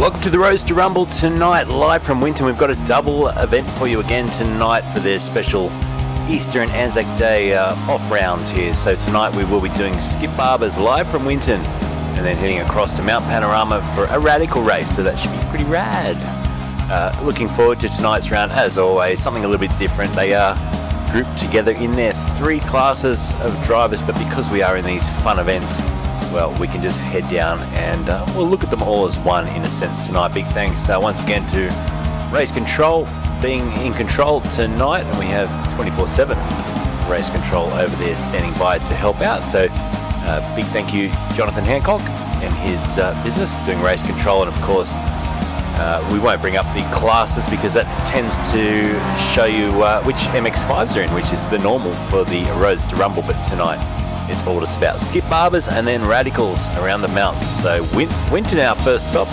Welcome to the Roadster Rumble tonight, live from Winton. We've got a double event for you again tonight for their special Easter and Anzac Day off rounds here. So tonight we will be doing Skip Barber's live from Winton and then heading across to Mount Panorama for a radical race, so that should be pretty rad. Looking forward to tonight's round, as always, something a little bit different. They are grouped together in their three classes of drivers, but because we are in these fun events, well, we can just head down and we'll look at them all as one in a sense tonight. Big thanks once again to Race Control being in control tonight, and we have 24/7 Race Control over there standing by to help out. So big thank you Jonathan Hancock and his business doing Race Control, and of course we won't bring up the classes because that tends to show you which MX-5s are in, which is the normal for the Roadster Rumble, but tonight it's all just about Skip Barbers and then radicals around the mountain. So Winton, our first stop.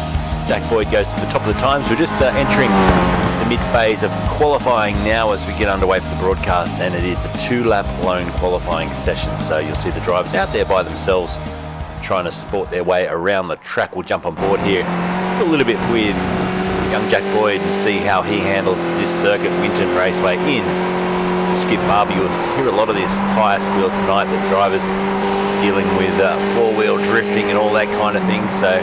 Jack Boyd goes to the top of the times. We're just entering the mid-phase of qualifying now as we get underway for the broadcast, and it is a 2-lap lone qualifying session. So you'll see the drivers out there by themselves trying to sport their way around the track. We'll jump on board here for a little bit with young Jack Boyd and see how he handles this circuit, Winton Raceway in Skip Barber. You'll hear a lot of this tyre squeal tonight, the drivers dealing with four-wheel drifting and all that kind of thing, so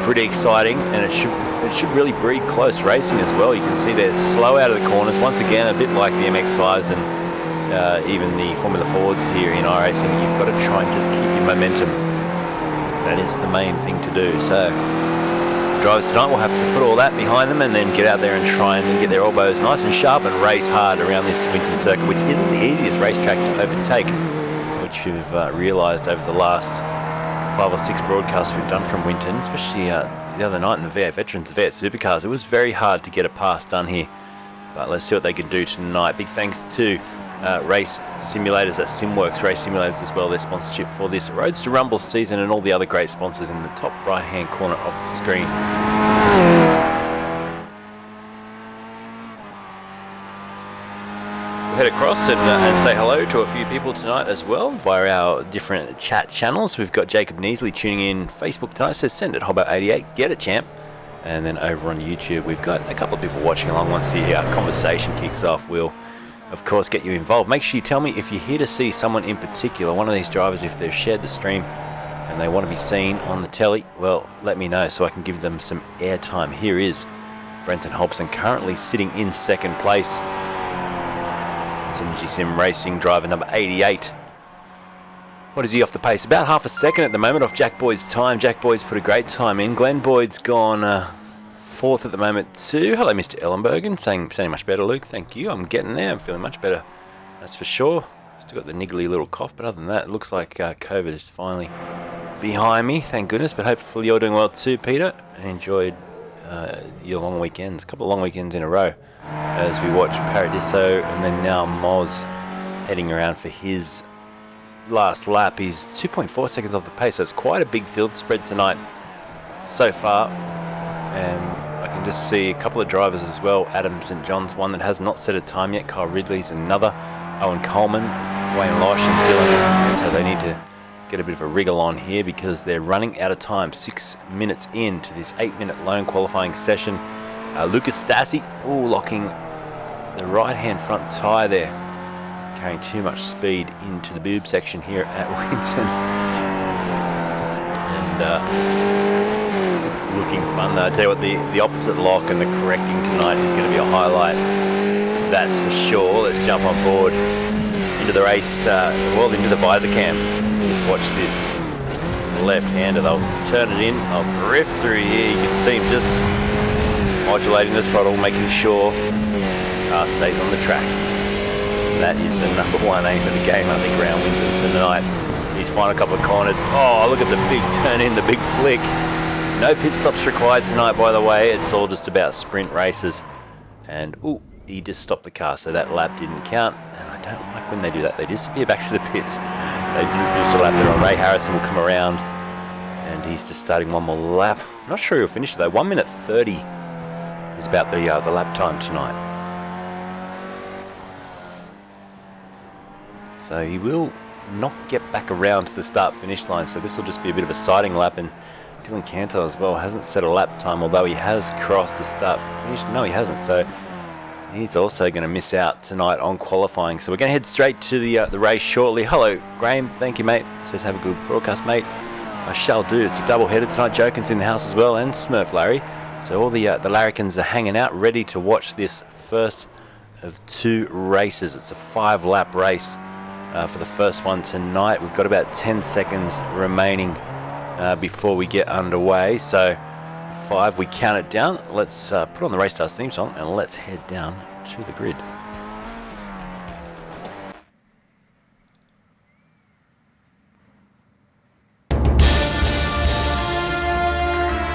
pretty exciting, and it should really breed close racing as well. You can see they're slow out of the corners, once again a bit like the MX-5s and even the Formula Fords here in iRacing. You've got to try and just keep your momentum. That is the main thing to do. So drivers tonight will have to put all that behind them and then get out there and try and get their elbows nice and sharp and race hard around this Winton circuit, which isn't the easiest racetrack to overtake, which we've realised over the last 5 or 6 broadcasts we've done from Winton, especially the other night in the V8 Veterans, the V8 Supercars. It was very hard to get a pass done here, but let's see what they can do tonight. Big thanks to Race Simulators at SimWorks Race Simulators as well, their sponsorship for this Roadster Rumble season, and all the other great sponsors in the top right hand corner of the screen. We'll head across and say hello to a few people tonight as well via our different chat channels. We've got Jacob Neasley tuning in Facebook tonight, says send it Hobbo88, get it champ. And then over on YouTube we've got a couple of people watching along. Once the conversation kicks off, we'll of course get you involved. Make sure you tell me if you're here to see someone in particular, one of these drivers, if they've shared the stream and they want to be seen on the telly, well, let me know so I can give them some airtime. Here is Brenton Hobson, currently sitting in second place. Synergy Sim Racing driver number 88. What is he off the pace? About half a second at the moment off Jack Boyd's time. Jack Boyd's put a great time in. Glenn Boyd's gone fourth at the moment too. Hello, Mr. Ellenbergen, saying much better, Luke. Thank you. I'm getting there. I'm feeling much better. That's for sure. Still got the niggly little cough, but other than that, it looks like COVID is finally behind me. Thank goodness. But hopefully you're doing well too, Peter. I enjoyed your long weekends, a couple of long weekends in a row, as we watch Paradiso and then now Moz heading around for his last lap. He's 2.4 seconds off the pace, so it's quite a big field spread tonight so far. And I can just see a couple of drivers as well. Adam St. John's one that has not set a time yet. Kyle Ridley's another. Owen Coleman, Wayne Losh and Dylan. So they need to get a bit of a wriggle on here because they're running out of time. 6 minutes into this 8-minute lone qualifying session. Lucas Stassi, locking the right-hand front tyre there. Carrying too much speed into the boob section here at Winton. And looking fun though. I tell you what, the opposite lock and the correcting tonight is going to be a highlight, that's for sure. Let's jump on board into the race, into the visor cam. Let's watch this left-hander. They'll turn it in, they'll drift through here. You can see him just modulating the throttle, making sure the car stays on the track. That is the number one aim of the game, I think, around Winton tonight. These final couple of corners. Oh, look at the big turn in, the big flick. No pit stops required tonight, by the way. It's all just about sprint races. And, he just stopped the car, so that lap didn't count. And I don't like when they do that. They disappear back to the pits. They didn't finish the lap there on. Ray Harrison will come around, and he's just starting one more lap. I'm not sure he'll finish it, though. 1 minute 30 is about the lap time tonight. So he will not get back around to the start-finish line, so this will just be a bit of a sighting lap, and Dylan Cantor as well hasn't set a lap time, although he has crossed the start finish. No, he hasn't. So he's also going to miss out tonight on qualifying. So we're going to head straight to the race shortly. Hello, Graham. Thank you, mate. Says have a good broadcast, mate. I shall do. It's a double header tonight. Jokin's in the house as well, and Smurf Larry. So all the Larrikins are hanging out, ready to watch this first of 2 races. It's a 5-lap race for the first one tonight. We've got about 10 seconds remaining before we get underway. So 5, we count it down. Let's put on the RACESTARS theme song and let's head down to the grid.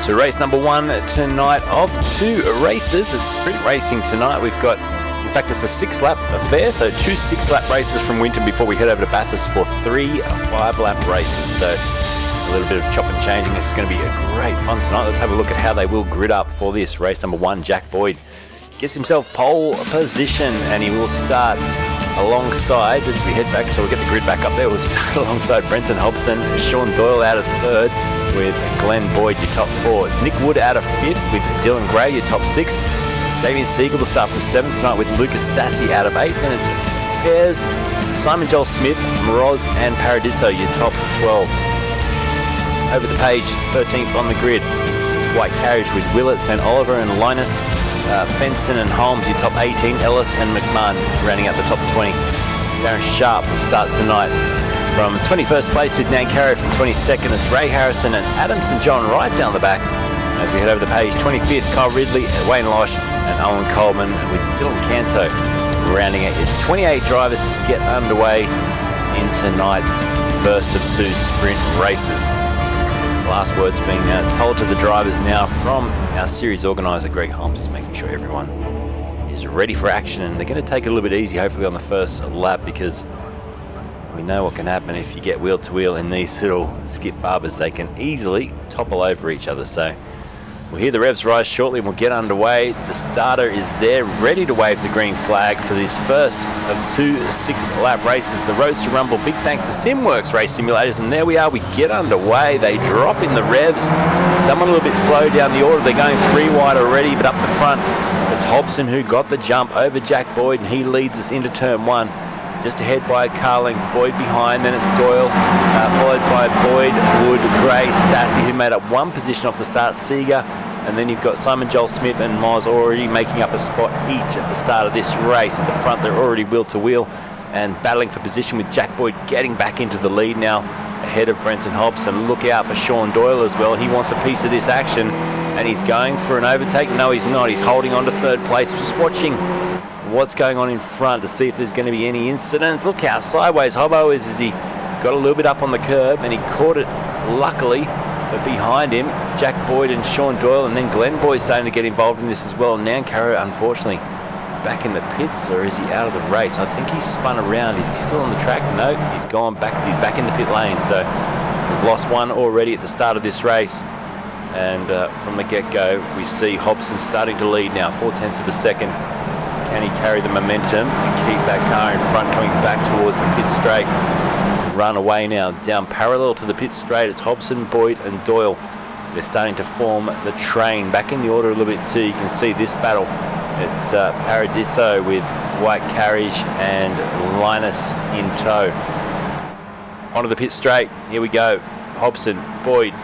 So race number 1 tonight of 2 races. It's sprint racing tonight. We've got, in fact, it's a 6-lap affair. So 2 6-lap races from Winton before we head over to Bathurst for 3 5-lap races. So a little bit of chop and changing. It's going to be a great fun tonight. Let's have a look at how they will grid up for this. Race number 1, Jack Boyd gets himself pole position and he will start alongside, as we head back, so we'll get the grid back up there, we'll start alongside Brenton Hobson, Sean Doyle out of 3rd with Glenn Boyd, your top 4. It's Nick Wood out of 5th with Dylan Gray, your top 6. Damien Siegel will start from 7th tonight with Lucas Stassi out of 8th. Then it's Pairs, Simon Joel Smith, Moroz and Paradiso, your top 12. Over the page, 13th on the grid, it's White Carriage with Willett, St. Oliver and Linus, Fenson and Holmes, your top 18, Ellis and McMahon rounding out the top 20. Darren Sharp starts tonight from 21st place with Nankara from 22nd. It's Ray Harrison and Adam St. John right down the back. As we head over the page, 25th, Kyle Ridley, Wayne Losh and Owen Coleman with Dylan Canto rounding out your 28 drivers to get underway in tonight's first of 2 sprint races. Last words being told to the drivers now from our series organiser Greg Holmes, is making sure everyone is ready for action, and they're going to take it a little bit easy hopefully on the first lap, because we know what can happen if you get wheel to wheel in these little skip barbers. They can easily topple over each other. So we'll hear the revs rise shortly and we'll get underway. The starter is there ready to wave the green flag for this first of 2 6-lap races, the Roadster Rumble. Big thanks to SimWorks Race Simulators, and there we are, we get underway. They drop in the revs, someone a little bit slow down the order. They're going 3 wide already, but up the front it's Hobson who got the jump over Jack Boyd, and he leads us into turn 1. Just ahead by a car length, Boyd behind, then it's Doyle, followed by Boyd, Wood, Gray, Stassi, who made up 1 position off the start, Seeger, and then you've got Simon Joel Smith and Moz already making up a spot each at the start of this race. At the front, they're already wheel to wheel and battling for position, with Jack Boyd getting back into the lead now ahead of Brenton Hobson. Look out for Sean Doyle as well. He wants a piece of this action and he's going for an overtake. No, he's not. He's holding on to 3rd place, just watching what's going on in front to see if there's going to be any incidents. Look how sideways Hobbo is as he got a little bit up on the curb and he caught it luckily, but behind him Jack Boyd and Sean Doyle, and then Glenn Boyd starting to get involved in this as well. Nankara unfortunately back in the pits, or is he out of the race? I think he's spun around. Is he still on the track? No, he's gone back. He's back in the pit lane. So we've lost 1 already at the start of this race, and from the get-go we see Hobson starting to lead now, 0.4 of a second. Can he carry the momentum and keep that car in front coming back towards the pit straight? Run away now down parallel to the pit straight. It's Hobson, Boyd and Doyle. They're starting to form the train. Back in the order a little bit too. You can see this battle. It's Paradiso with White Carriage and Linus in tow. Onto the pit straight. Here we go. Hobson, Boyd,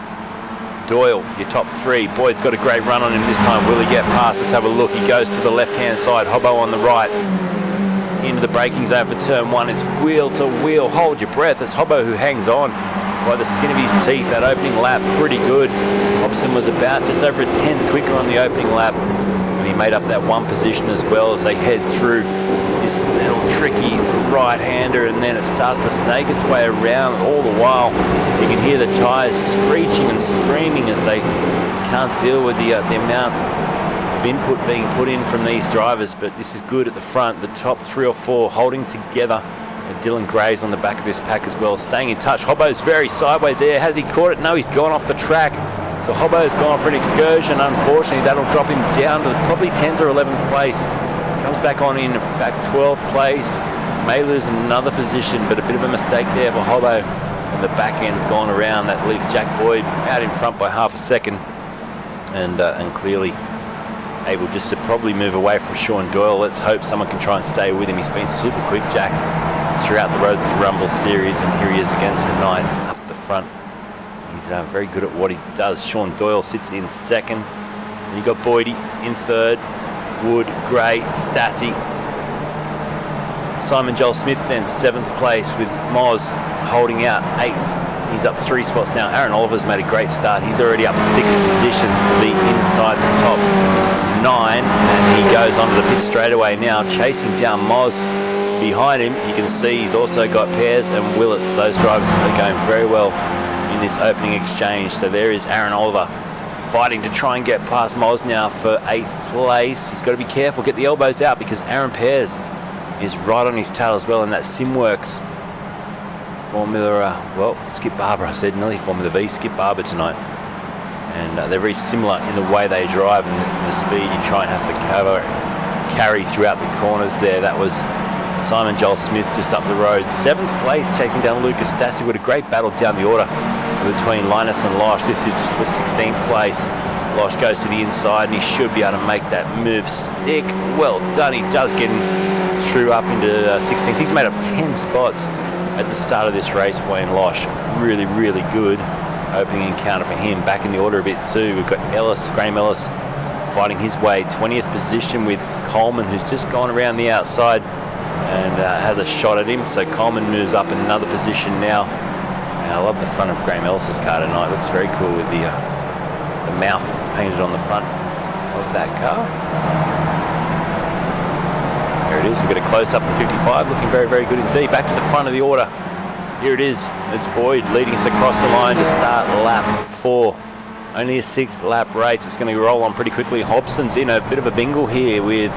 Doyle, your top 3. Boyd's got a great run on him this time. Will he get past? Let's have a look. He goes to the left-hand side. Hobbo on the right. Into the braking zone for turn 1. It's wheel to wheel. Hold your breath. It's Hobbo who hangs on by the skin of his teeth. That opening lap, pretty good. Hobson was about just over a 10th quicker on the opening lap, and he made up that 1 position as well as they head through this little tricky right-hander, and then it starts to snake its way around. All the while you can hear the tyres screeching and screaming as they can't deal with the amount of input being put in from these drivers. But this is good at the front, the top 3 or 4 holding together, and Dylan Gray's on the back of this pack as well, staying in touch. Hobbo's very sideways there. Has he caught it? No, he's gone off the track. So Hobbo's gone for an excursion. Unfortunately, that'll drop him down to probably 10th or 11th place. Comes back on in fact 12th place. May lose another position, but a bit of a mistake there for Hobbo. and the back end's gone around. That leaves Jack Boyd out in front by half a second, and clearly able just to probably move away from Sean Doyle. Let's hope someone can try and stay with him. He's been super quick, Jack, throughout the Roadster Rumble series, and here he is again tonight up the front. He's very good at what he does. Sean Doyle sits in second. And you've got Boydie in third. Wood, Gray, Stassi. Simon Joel Smith then 7th place, with Moz holding out 8th. He's up 3 spots now. Aaron Oliver's made a great start. He's already up 6 positions to be inside the top 9, and he goes onto the pit straightaway now, chasing down Moz. Behind him, you can see he's also got Pears and Willits. Those drivers are going very well in this opening exchange. So there is Aaron Oliver fighting to try and get past Moz now for 8th place. He's got to be careful, get the elbows out, because Aaron Pears is right on his tail as well in that Simworks Formula, well, Skip Barber, I said, nearly Formula V, Skip Barber tonight. And they're very similar in the way they drive and the speed you try and have to carry throughout the corners there. That was Simon Joel Smith just up the road. 7th place, chasing down Lucas Stassi with a great battle down the order between Linus and Losh. This is for 16th place. Losh goes to the inside, and he should be able to make that move stick. Well done. He does get through up into 16th. He's made up 10 spots at the start of this race, Wayne Losh. Really, really good opening encounter for him. Back in the order a bit too. We've got Ellis, Graham Ellis, fighting his way. 20th position with Coleman, who's just gone around the outside and has a shot at him. So Coleman moves up another position now. And I love the front of Graham Ellis's car tonight. Looks very cool with the mouth painted on the front of that car. There it is. We've got a close-up of 55, looking very, very good indeed. Back to the front of the order. Here it is. It's Boyd leading us across the line to start lap 4. Only a 6th lap race. It's going to roll on pretty quickly. Hobson's in a bit of a bingle here with,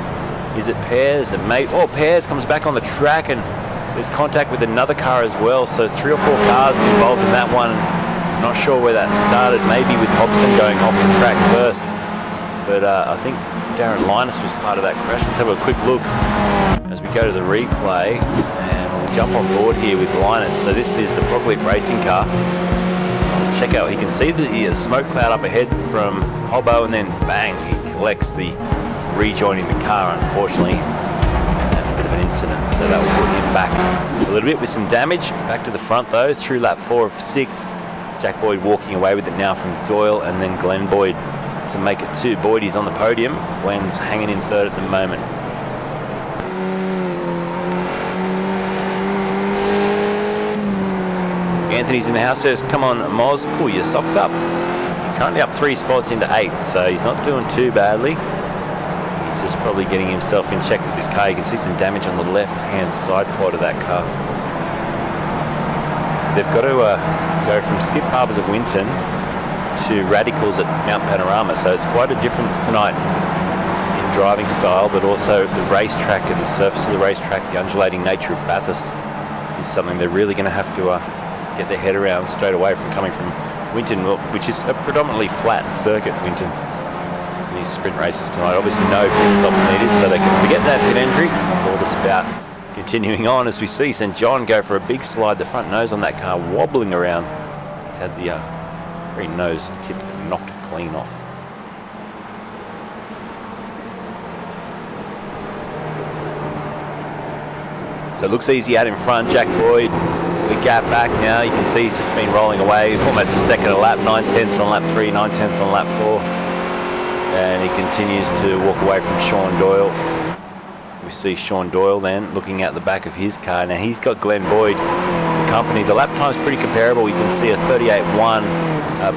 is it Pears and Mate? Oh, Pears comes back on the track, and there's contact with another car as well. So 3 or 4 cars involved in that one. Not sure where that started. Maybe with Hobson going off the track first. But I think Darren Linus was part of that crash. Let's have a quick look as we go to the replay, and we'll jump on board here with Linus. So this is the Froglick racing car. Check out, he can see the smoke cloud up ahead from Hobbo, and then bang, he collects the rejoining the car. Unfortunately, that's a bit of an incident, so that will put him back a little bit with some damage. Back to the front though, through lap 4 of 6. Jack Boyd walking away with it now from Doyle, and then Glenn Boyd to make it 2. Boydie's on the podium. Glenn's hanging in 3rd at the moment. Anthony's in the house, says, come on, Moz, pull your socks up. He's currently up 3 spots into 8th, so he's not doing too badly. He's just probably getting himself in check with this car. You can see some damage on the left-hand side pod of that car. They've got to go from Skip Barber's at Winton to Radicals at Mount Panorama, so it's quite a difference tonight in driving style, but also the racetrack and the surface of the racetrack, the undulating nature of Bathurst is something they're really going to have to get their head around straight away from coming from Winton, which is a predominantly flat circuit, Winton. These sprint races tonight, obviously no pit stops needed, so they can forget that pit entry. It's all just about continuing on as we see St. John go for a big slide. The front nose on that car wobbling around. He's had the very nose tipped and knocked clean off. So it looks easy out in front. Jack Boyd, the gap back now. You can see he's just been rolling away. Almost a second a lap. 9/10 on lap 3, 9/10 on lap 4. And he continues to walk away from Sean Doyle. We see Sean Doyle then looking at the back of his car. Now he's got Glenn Boyd for company. The lap time's pretty comparable. You can see a 38.1.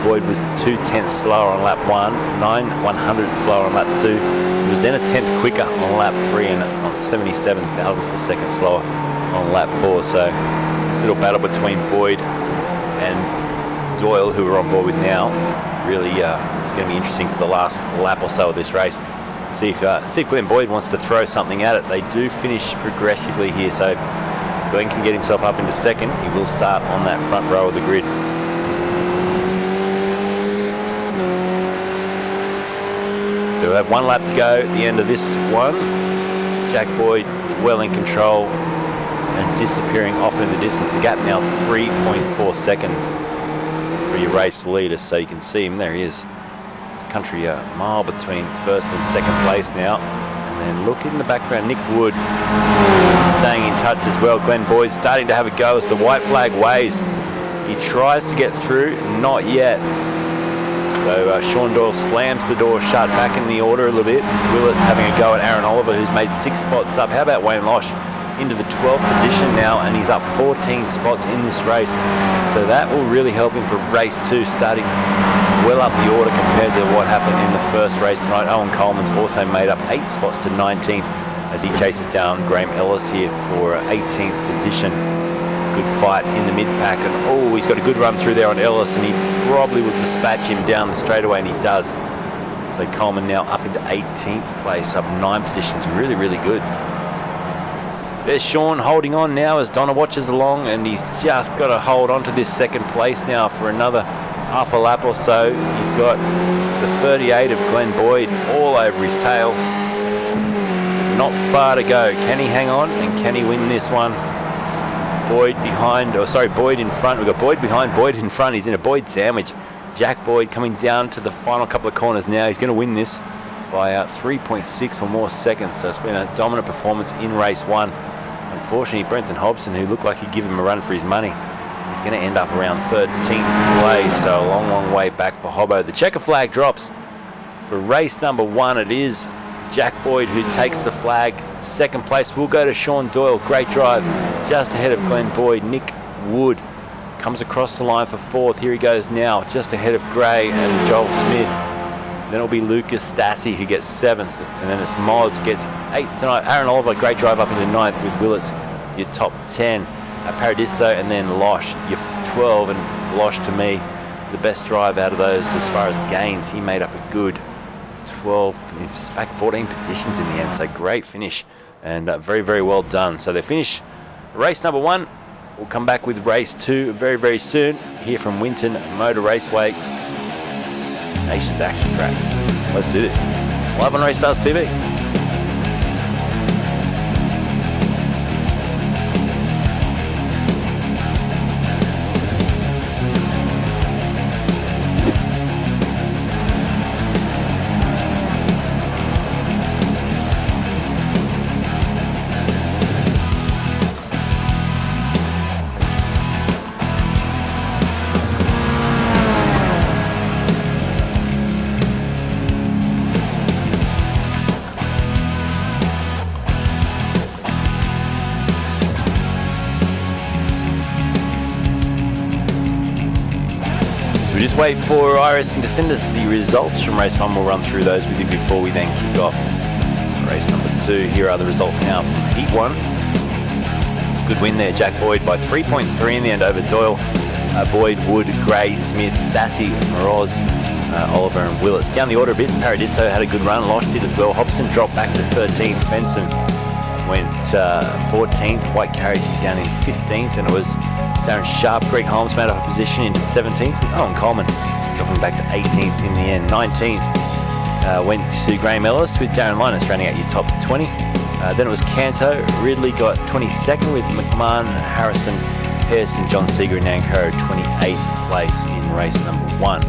Boyd was 2/10 slower on lap 1, 9/100 slower on lap 2. He was then a 10th quicker on lap 3 and on 77 thousandths of a second slower on lap 4. So this little battle between Boyd and Doyle, who we're on board with now, really is going to be interesting for the last lap or so of this race. See if Glenn Boyd wants to throw something at it. They do finish progressively here, so if Glenn can get himself up into 2nd, he will start on that front row of the grid. So we'll have 1 lap to go at the end of this one. Jack Boyd well in control and disappearing off into the distance. The gap now 3.4 seconds for your race leader, so you can see him. There he is. It's a country mile between first and second place now. And then look in the background, Nick Wood is staying in touch as well. Glenn Boyd starting to have a go as the white flag waves. He tries to get through, not yet. So Sean Doyle slams the door shut, back in the order a little bit. Willett's having a go at Aaron Oliver, who's made 6 spots up. How about Wayne Losh into the 12th position now, and he's up 14 spots in this race. So that will really help him for race 2, starting well up the order compared to what happened in the first race tonight. Owen Coleman's also made up 8 spots to 19th as he chases down Graham Ellis here for 18th position. Good fight in the mid-pack, and oh, he's got a good run through there on Ellis, and he probably will dispatch him down the straightaway, and he does. So Coleman now up into 18th place, up 9 positions. Really, really good. There's Sean holding on now as Donna watches along, and he's just got to hold on to this second place now for another half a lap or so. He's got the 38 of Glenn Boyd all over his tail. Not far to go. Can he hang on, and can he win this one? Boyd behind, Boyd in front. We've got Boyd behind, Boyd in front. He's in a Boyd sandwich. Jack Boyd coming down to the final couple of corners now. He's going to win this by 3.6 or more seconds. So it's been a dominant performance in race 1. Unfortunately, Brenton Hobson, who looked like he'd give him a run for his money, he's going to end up around 13th place. So a long, long way back for Hobbo. The checker flag drops for race number 1. It is Jack Boyd who takes the flag. Second place will go to Sean Doyle. Great drive just ahead of Glenn Boyd. Nick Wood comes across the line for 4th. Here he goes now, just ahead of Gray and Joel Smith. Then it'll be Lucas Stassi who gets 7th, and then it's Moz gets 8th tonight. Aaron Oliver, great drive up into 9th with Willits, your top 10. Paradiso, and then Losh, your 12, and Losh to me, the best drive out of those as far as gains. He made up a good 12, in fact 14 positions in the end, so great finish, and very, very well done. So they finish race number 1. We'll come back with race 2 very, very soon, here from Winton Motor Raceway, Nations Action Track. Let's do this. Live on RACESTARS TV. Just wait for iRacing to send us the results from race 1. We'll run through those with you before we then kick off race number 2. Here are the results now from heat 1. Good win there, Jack Boyd by 3.3 in the end over Doyle. Boyd, Wood, Gray, Smith, Stassi, Moroz, Oliver and Willits. Down the order a bit, Paradiso had a good run, Losh did as well. Hobson dropped back to 13th, Fenson went 14th, White Carriage down in 15th, and it was Darren Sharp, Greg Holmes made up a position into 17th with Owen Coleman dropping back to 18th in the end. 19th went to Graham Ellis with Darren Linus rounding out your top 20. Then it was Canto. Ridley got 22nd with McMahon, Harrison, Pearson, John Seeger and Nankoro 28th place in race number 1.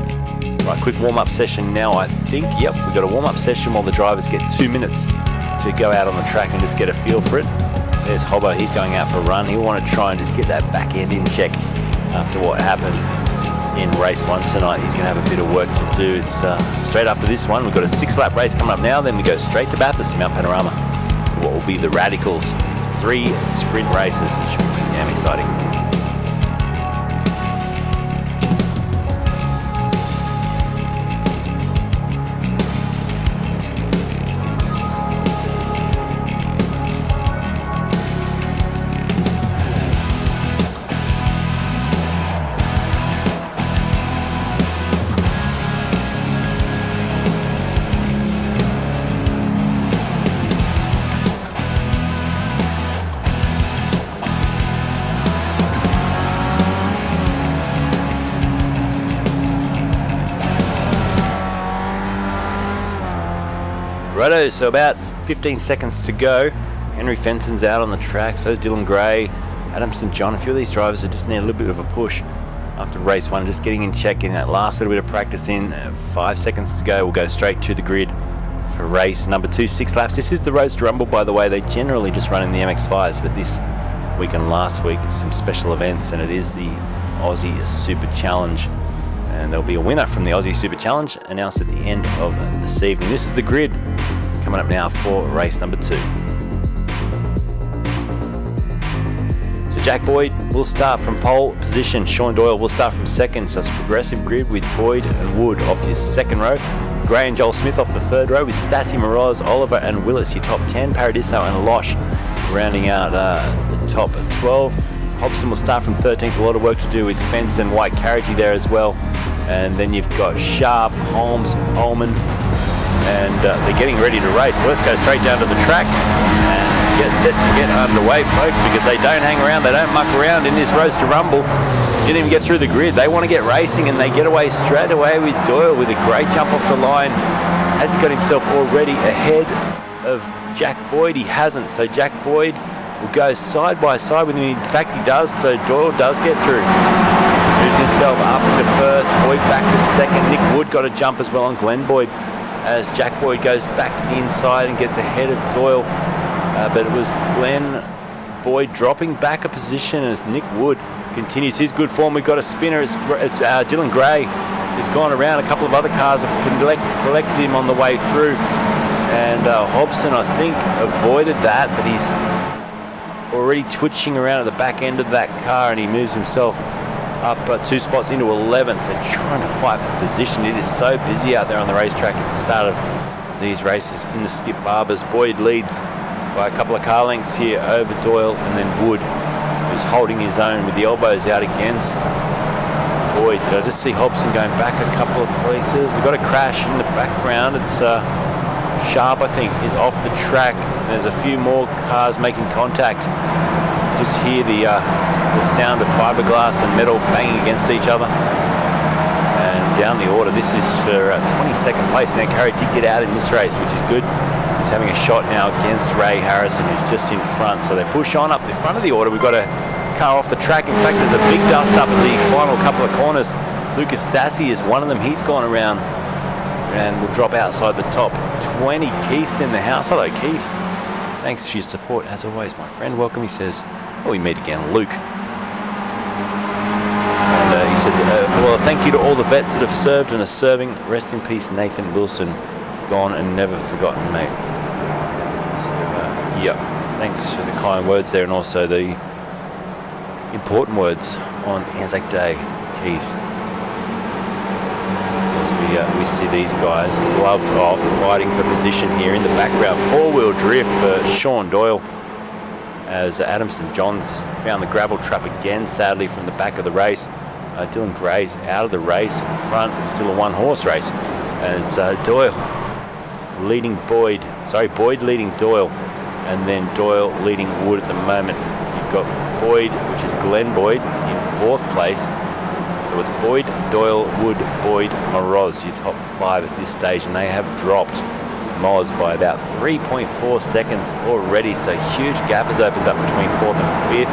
Right, quick warm-up session now, I think. Yep, we've got a warm-up session while the drivers get 2 minutes to go out on the track and just get a feel for it. There's Hobbo, he's going out for a run. He'll want to try and just get that back end in check after what happened in race 1 tonight. He's going to have a bit of work to do. It's straight after this one. We've got a 6-lap race coming up now. Then we go straight to Bathurst, Mount Panorama. What will be the Radicals 3 sprint races. It should be damn exciting. Righto, so about 15 seconds to go. Henry Fenson's out on the track, so is Dylan Gray, Adam St John. A few of these drivers that just need a little bit of a push after race one, just getting in check, getting that last little bit of practice in. 5 seconds to go, we'll go straight to the grid for race number 2, 6 laps. This is the Roadster Rumble, by the way. They generally just run in the MX-5s, but this week and last week some special events, and it is the Aussie Super Challenge, and there'll be a winner from the Aussie Super Challenge announced at the end of this evening. This is the grid coming up now for race number 2. So Jack Boyd will start from pole position. Sean Doyle will start from second. So it's a progressive grid with Boyd and Wood off your second row. Gray and Joel Smith off the third row with Stassi, Moroz, Oliver and Willis your top 10. Paradiso and Losh rounding out the top 12. Hobson will start from 13th. A lot of work to do with Fence and White Carriagey there as well. And then you've got Sharp, Holmes, Ullman, and they're getting ready to race. So let's go straight down to the track and get set to get underway, folks, because they don't hang around, they don't muck around in this Roadster Rumble. Didn't even get through the grid. They want to get racing, and they get away straight away with Doyle with a great jump off the line. Has he got himself already ahead of Jack Boyd? He hasn't. So Jack Boyd will go side by side with him. In fact, he does. So Doyle does get through. Moves himself up into first. Boyd back to second. Nick Wood got a jump as well on Glenn Boyd as Jack Boyd goes back to the inside and gets ahead of Doyle. But it was Glenn Boyd dropping back a position as Nick Wood continues his good form. We've got a spinner. It's Dylan Gray has gone around. A couple of other cars have collected him on the way through. And Hobson, I think, avoided that, but he's already twitching around at the back end of that car, and he moves himself up 2 spots into 11th. They're trying to fight for position. It is so busy out there on the racetrack at the start of these races in the Skip Barbers. Boyd leads by a couple of car lengths here over Doyle, and then Wood, who's holding his own with the elbows out against Boyd. Did I just see Hobson going back a couple of places? We've got a crash in the background. It's Sharp, I think, is off the track. There's a few more cars making contact. Just hear the sound of fiberglass and metal banging against each other. And down the order, this is for 22nd place. Now Carey did get out in this race, which is good. He's having a shot now against Ray Harrison, who's just in front. So they push on up the front of the order. We've got a car off the track. In fact, there's a big dust up at the final couple of corners. Lucas Stassi is one of them. He's gone around and will drop outside the top 20. Keith's in the house. Hello, Keith. Thanks for your support, as always, my friend. Welcome, he says. Oh, we meet again, Luke. And he says, well, thank you to all the vets that have served and are serving. Rest in peace, Nathan Wilson. Gone and never forgotten, mate. So, yeah, thanks for the kind words there, and also the important words on Anzac Day, Keith. As we see these guys, gloves off, fighting for position here in the background. Four-wheel drift for Sean Doyle, as Adam St John's found the gravel trap again, sadly, from the back of the race. Dylan Gray's out of the race. In front, it's still a one-horse race. And it's Doyle leading Boyd. Sorry, Boyd leading Doyle. And then Doyle leading Wood at the moment. You've got Boyd, which is Glenn Boyd, in 4th place. So it's Boyd, Doyle, Wood, Boyd, Moroz, your top 5 at this stage. And they have dropped Moz by about 3.4 seconds already, so huge gap has opened up between 4th and 5th.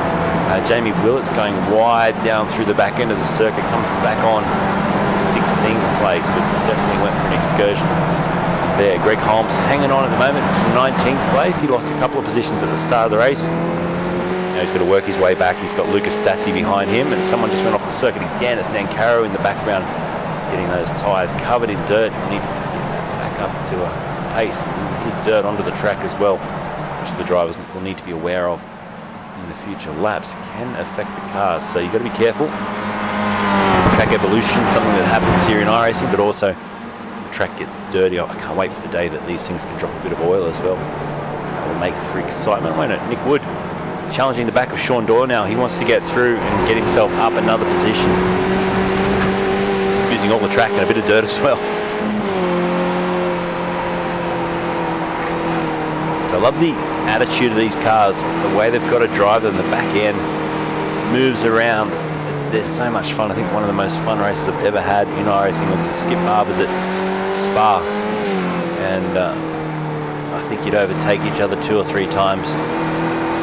Jamie Willett's going wide down through the back end of the circuit, comes back on 16th place, but definitely went for an excursion there. Greg Holmes hanging on at the moment to 19th place. He lost a couple of positions at the start of the race. Now he's got to work his way back. He's got Lucas Stassi behind him, and someone just went off the circuit again. It's Nancaro in the background, getting those tyres covered in dirt. You need to just get that back up to pace. There's a bit of dirt onto the track as well, which the drivers will need to be aware of in the future laps. It can affect the cars, so you've got to be careful. Track evolution, something that happens here in iRacing, but also the track gets dirty. I can't wait for the day that these things can drop a bit of oil as well. That will make for excitement, won't it? Nick Wood challenging the back of Sean Doyle now. He wants to get through and get himself up another position, using all the track and a bit of dirt as well. So I love the attitude of these cars, the way they've got to drive them. The back end moves around. They're so much fun. I think one of the most fun races I've ever had in iRacing was the Skip Barbers at Spa. And I think you'd overtake each other 2 or 3 times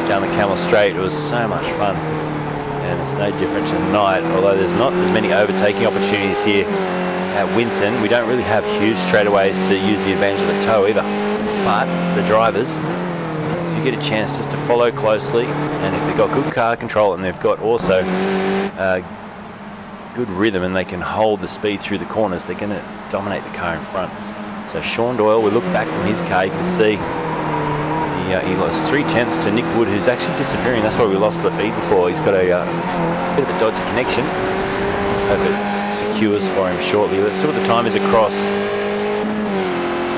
down the Camel Straight. It was so much fun, and it's no different tonight, although there's not as many overtaking opportunities here at Winton. We don't really have huge straightaways to use the advantage of the toe either, but the drivers do get a chance just to follow closely, and if they've got good car control and they've got also good rhythm and they can hold the speed through the corners, they're going to dominate the car in front. So Sean Doyle, we look back from his car, you can see he lost 3/10 to Nick Wood, who's actually disappearing. That's why we lost the feed before. He's got a bit of a dodgy connection. Let's hope it secures for him shortly. Let's see what the time is across.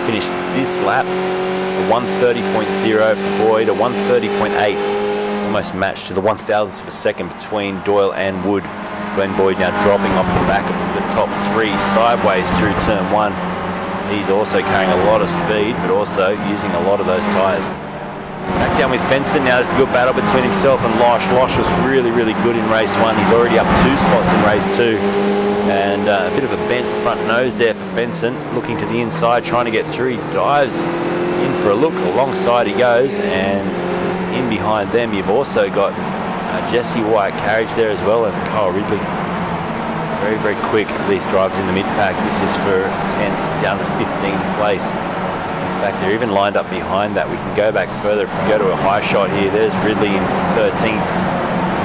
Finish this lap, a 1:30.0 for Boyd, a 1:30.8, almost matched to the 1,000th of a second between Doyle and Wood. Glenn Boyd now dropping off the back of the top 3 sideways through turn 1. He's also carrying a lot of speed, but also using a lot of those tyres. Back down with Fenton now. There's a good battle between himself and Losh. Losh was really, really good in race 1. He's already up 2 spots in race 2. And a bit of a bent front nose there for Fenton. Looking to the inside, trying to get through. He dives in for a look. Alongside he goes. And in behind them, you've also got Jesse White Carriage there as well, and Kyle Ridley. Very, very quick, these drivers in the mid-pack. This is for 10th down to 15th place. In fact, they're even lined up behind that. We can go back further if we go to a high shot here. There's Ridley in 13th.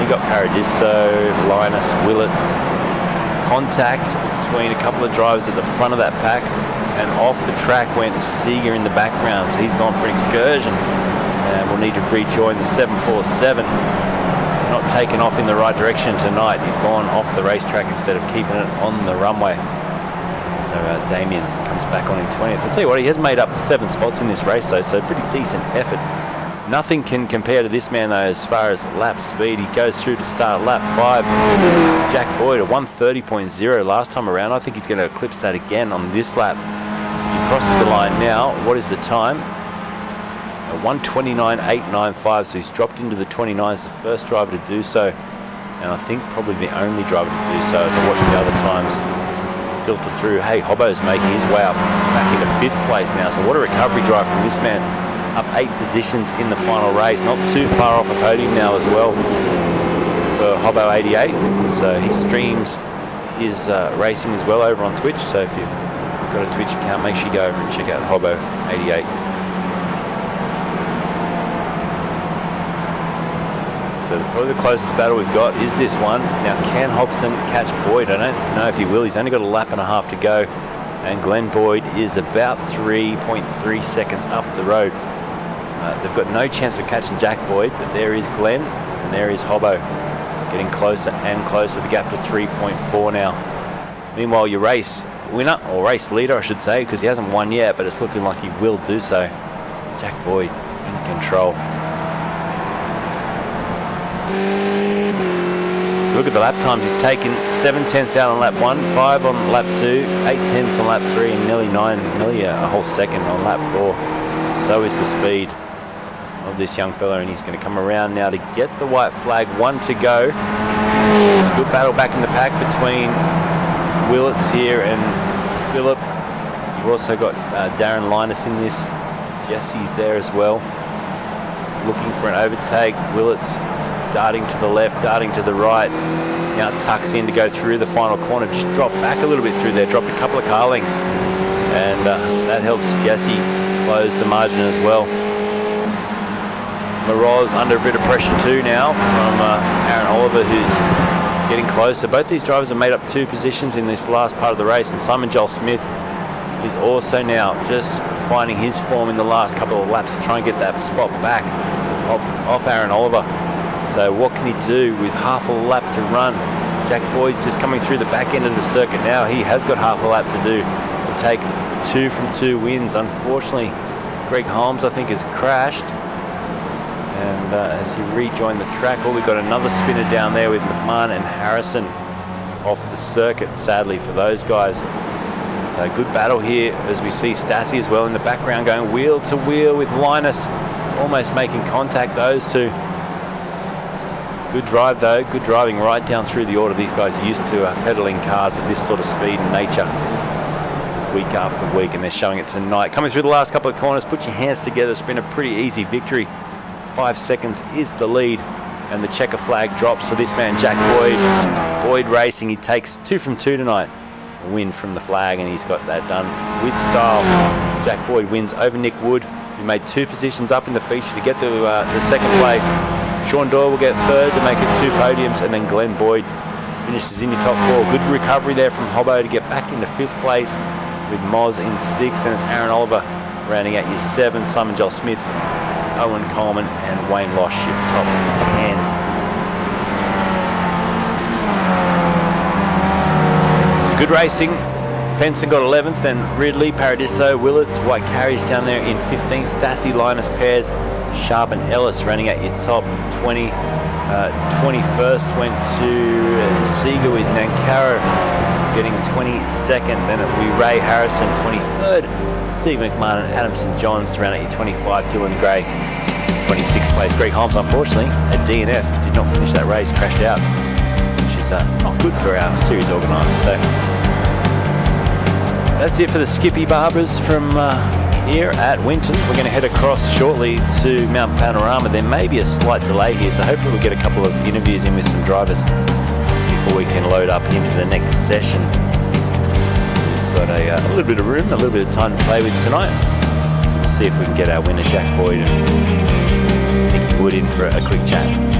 You got Paradiso, Linus, Willits. Contact between a couple of drivers at the front of that pack, and off the track went Seeger in the background, so he's gone for an excursion. And we'll need to rejoin the 747. Not taken off in the right direction tonight. He's gone off the racetrack instead of keeping it on the runway. So Damien comes back on in 20th. I'll tell you what, he has made up 7 spots in this race though, so pretty decent effort. Nothing can compare to this man though as far as lap speed. He goes through to start lap 5. Jack Boyd, a 1:30.0 last time around. I think he's going to eclipse that again on this lap. He crosses the line now. What is the time? 1:29.895, so he's dropped into the 29s, the first driver to do so, and I think probably the only driver to do so as I watch the other times filter through. Hey, Hobbo's making his way up back into 5th place now, so what a recovery drive from this man, up 8 positions in the final race, not too far off the podium now as well for Hobbo 88, so he streams his racing as well over on Twitch, so if you've got a Twitch account, make sure you go over and check out Hobbo 88. So probably the closest battle we've got is this one. Now, can Hobson catch Boyd? I don't know if he will. He's only got a lap and a half to go. And Glenn Boyd is about 3.3 seconds up the road. They've got no chance of catching Jack Boyd, but there is Glenn and there is Hobbo. Getting closer and closer. The gap to 3.4 now. Meanwhile, your race winner, or race leader I should say, because he hasn't won yet, but it's looking like he will do so. Jack Boyd in control. So look at the lap times. He's taken 7/10 out on lap 1, 5 on lap 2, 8/10 on lap 3, and nearly a whole second on lap 4. So is the speed of this young fella, and he's going to come around now to get the white flag. 1 to go. Good battle back in the pack between Willits here and Phillip. You've also got Darren Linus in this. Jesse's there as well, looking for an overtake. Willits darting to the left, darting to the right. Now tucks in to go through the final corner. Just dropped back a little bit through there, dropped a couple of car lengths. And that helps Jesse close the margin as well. Moroz under a bit of pressure too now from Aaron Oliver, who's getting closer. Both these drivers have made up 2 positions in this last part of the race, and Simon Joel Smith is also now just finding his form in the last couple of laps to try and get that spot back off Aaron Oliver. So what can he do with half a lap to run? Jack Boyd's just coming through the back end of the circuit now. He has got half a lap to do to take 2 from 2 wins. Unfortunately, Greg Holmes, I think, has crashed. And as he rejoined the track, we've got another spinner down there with McMahon and Harrison off the circuit, sadly for those guys. So good battle here as we see Stassi as well in the background going wheel to wheel with Linus, almost making contact, those two. Good drive though, good driving right down through the order. These guys are used to pedaling cars at this sort of speed and nature. week after week, and they're showing it tonight. Coming through the last couple of corners, put your hands together. It's been a pretty easy victory. 5 seconds is the lead, and the checker flag drops for this man, Jack Boyd. Boyd Racing, he takes 2 from 2 tonight. A win from the flag, and he's got that done with style. Jack Boyd wins over Nick Wood, who made 2 positions up in the feature to get to the second place. Sean Doyle will get third to make it 2 podiums, and then Glenn Boyd finishes in your top 4. Good recovery there from Hobbo to get back into 5th place with Moz in 6th, and it's Aaron Oliver rounding out your 7. Simon Joel Smith, Owen Coleman, and Wayne Losh your top 10. It's good racing. Fenson got 11th, and Ridley, Paradiso, Willits, White Carriage down there in 15th. Stassi, Linus Pears, Sharp and Ellis running at your top 20. 21st went to Seeger with Nankara getting 22nd. Then it will be Ray Harrison 23rd. Steve McMahon and Adam St. John's to round out your 25. Dylan Gray 26th place. Greg Holmes, unfortunately, a DNF, did not finish that race, crashed out, which is not good for our series organiser. So that's it for the Skippy Barbers from here at Winton. We're going to head across shortly to Mount Panorama. There may be a slight delay here, so hopefully we'll get a couple of interviews in with some drivers before we can load up into the next session. We've got a little bit of room, a little bit of time to play with tonight. So we'll see if we can get our winner Jack Boyd and Nicky Wood in for a quick chat.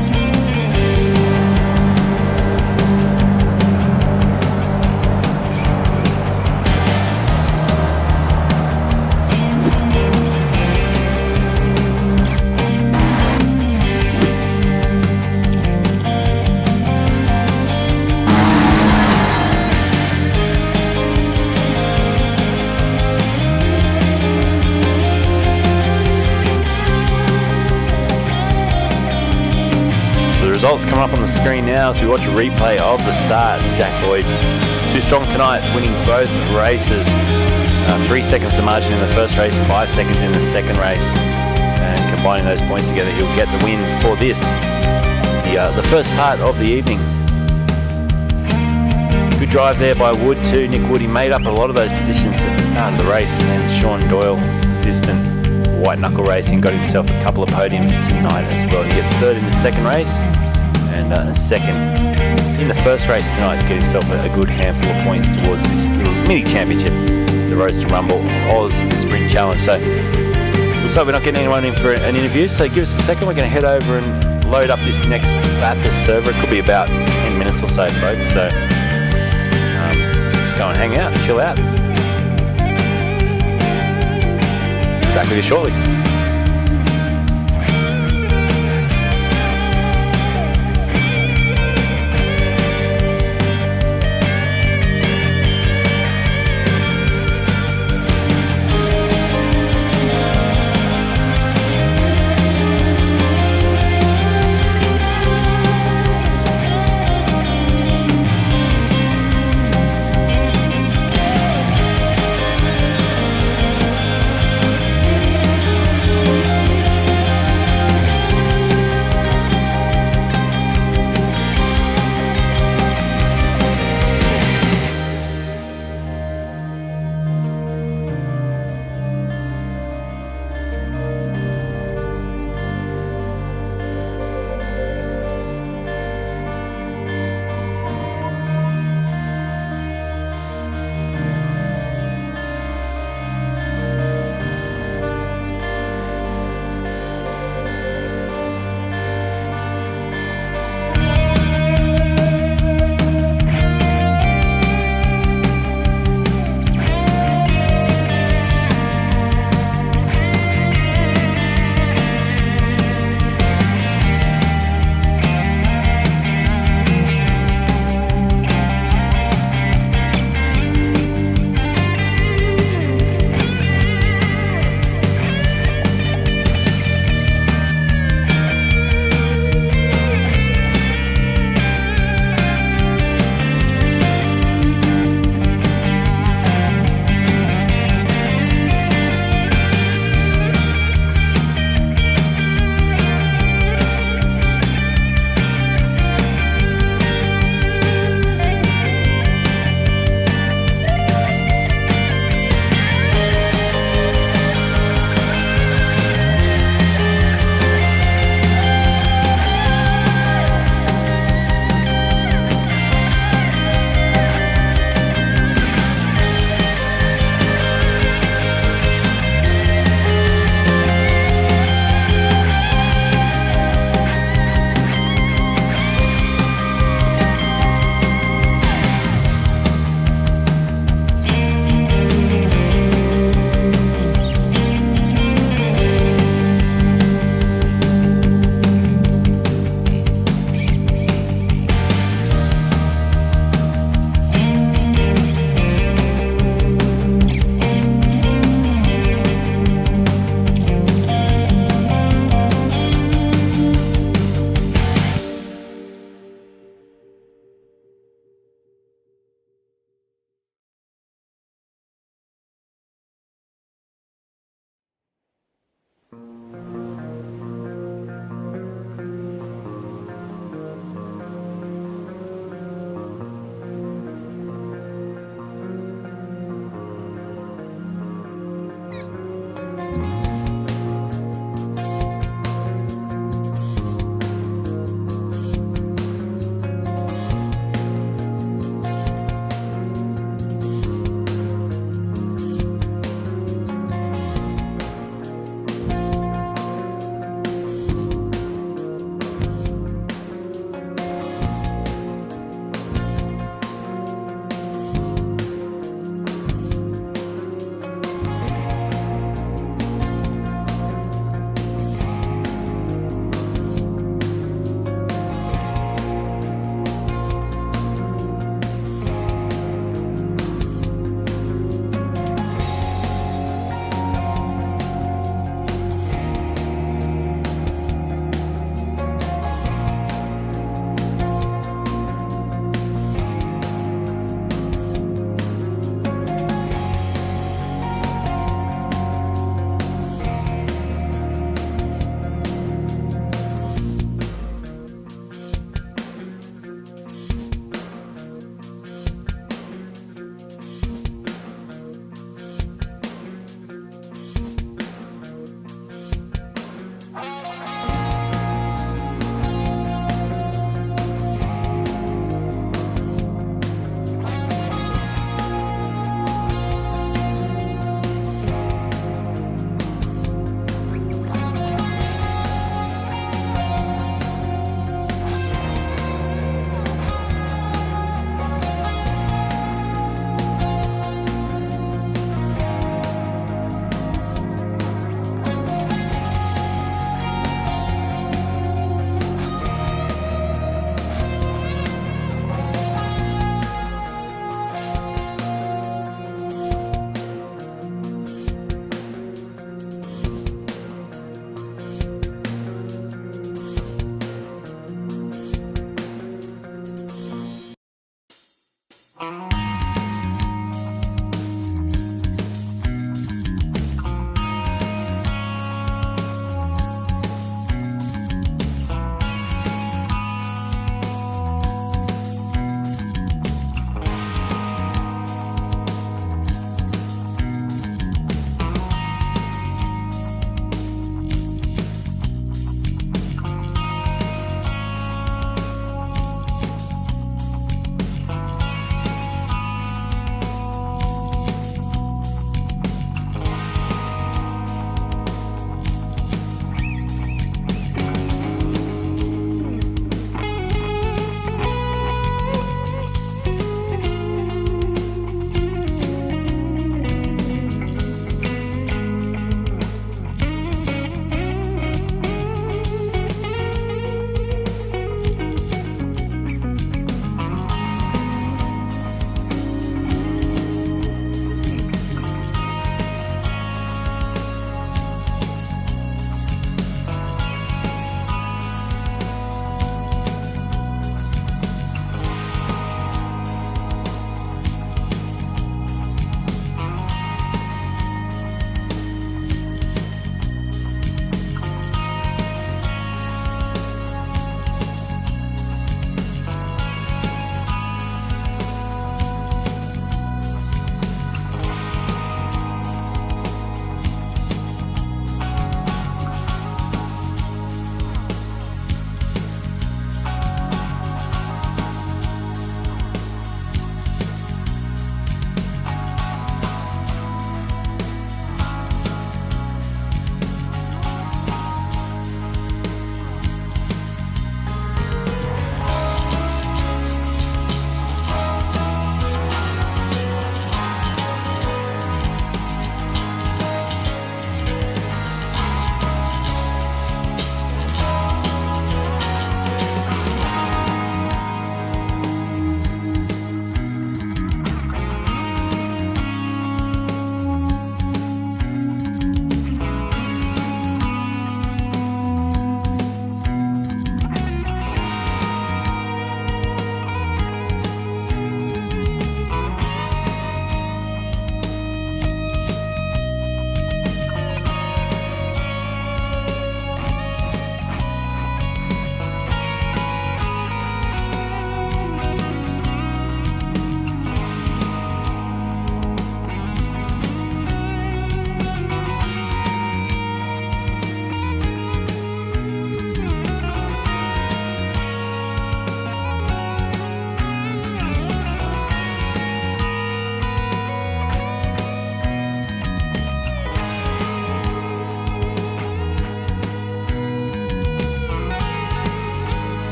Results come up on the screen now as we watch a replay of the start. Jack Boyd, too strong tonight, winning both races. 3 seconds the margin in the first race, 5 seconds in the second race. And combining those points together, he'll get the win for this, the first part of the evening. Good drive there by Wood too. Nick Wood, he made up a lot of those positions at the start of the race. And then Sean Doyle, consistent white knuckle racing, got himself a couple of podiums tonight as well. He gets 3rd in the second race, and 2nd in the first race tonight to get himself a good handful of points towards this mini championship, the Roadster Rumble Oz Sprint Challenge. So looks like we're not getting anyone in for an interview, so give us a second. We're going to head over and load up this next Bathurst server. It could be about 10 minutes or so, folks, so just go and hang out and chill out. Back with you shortly.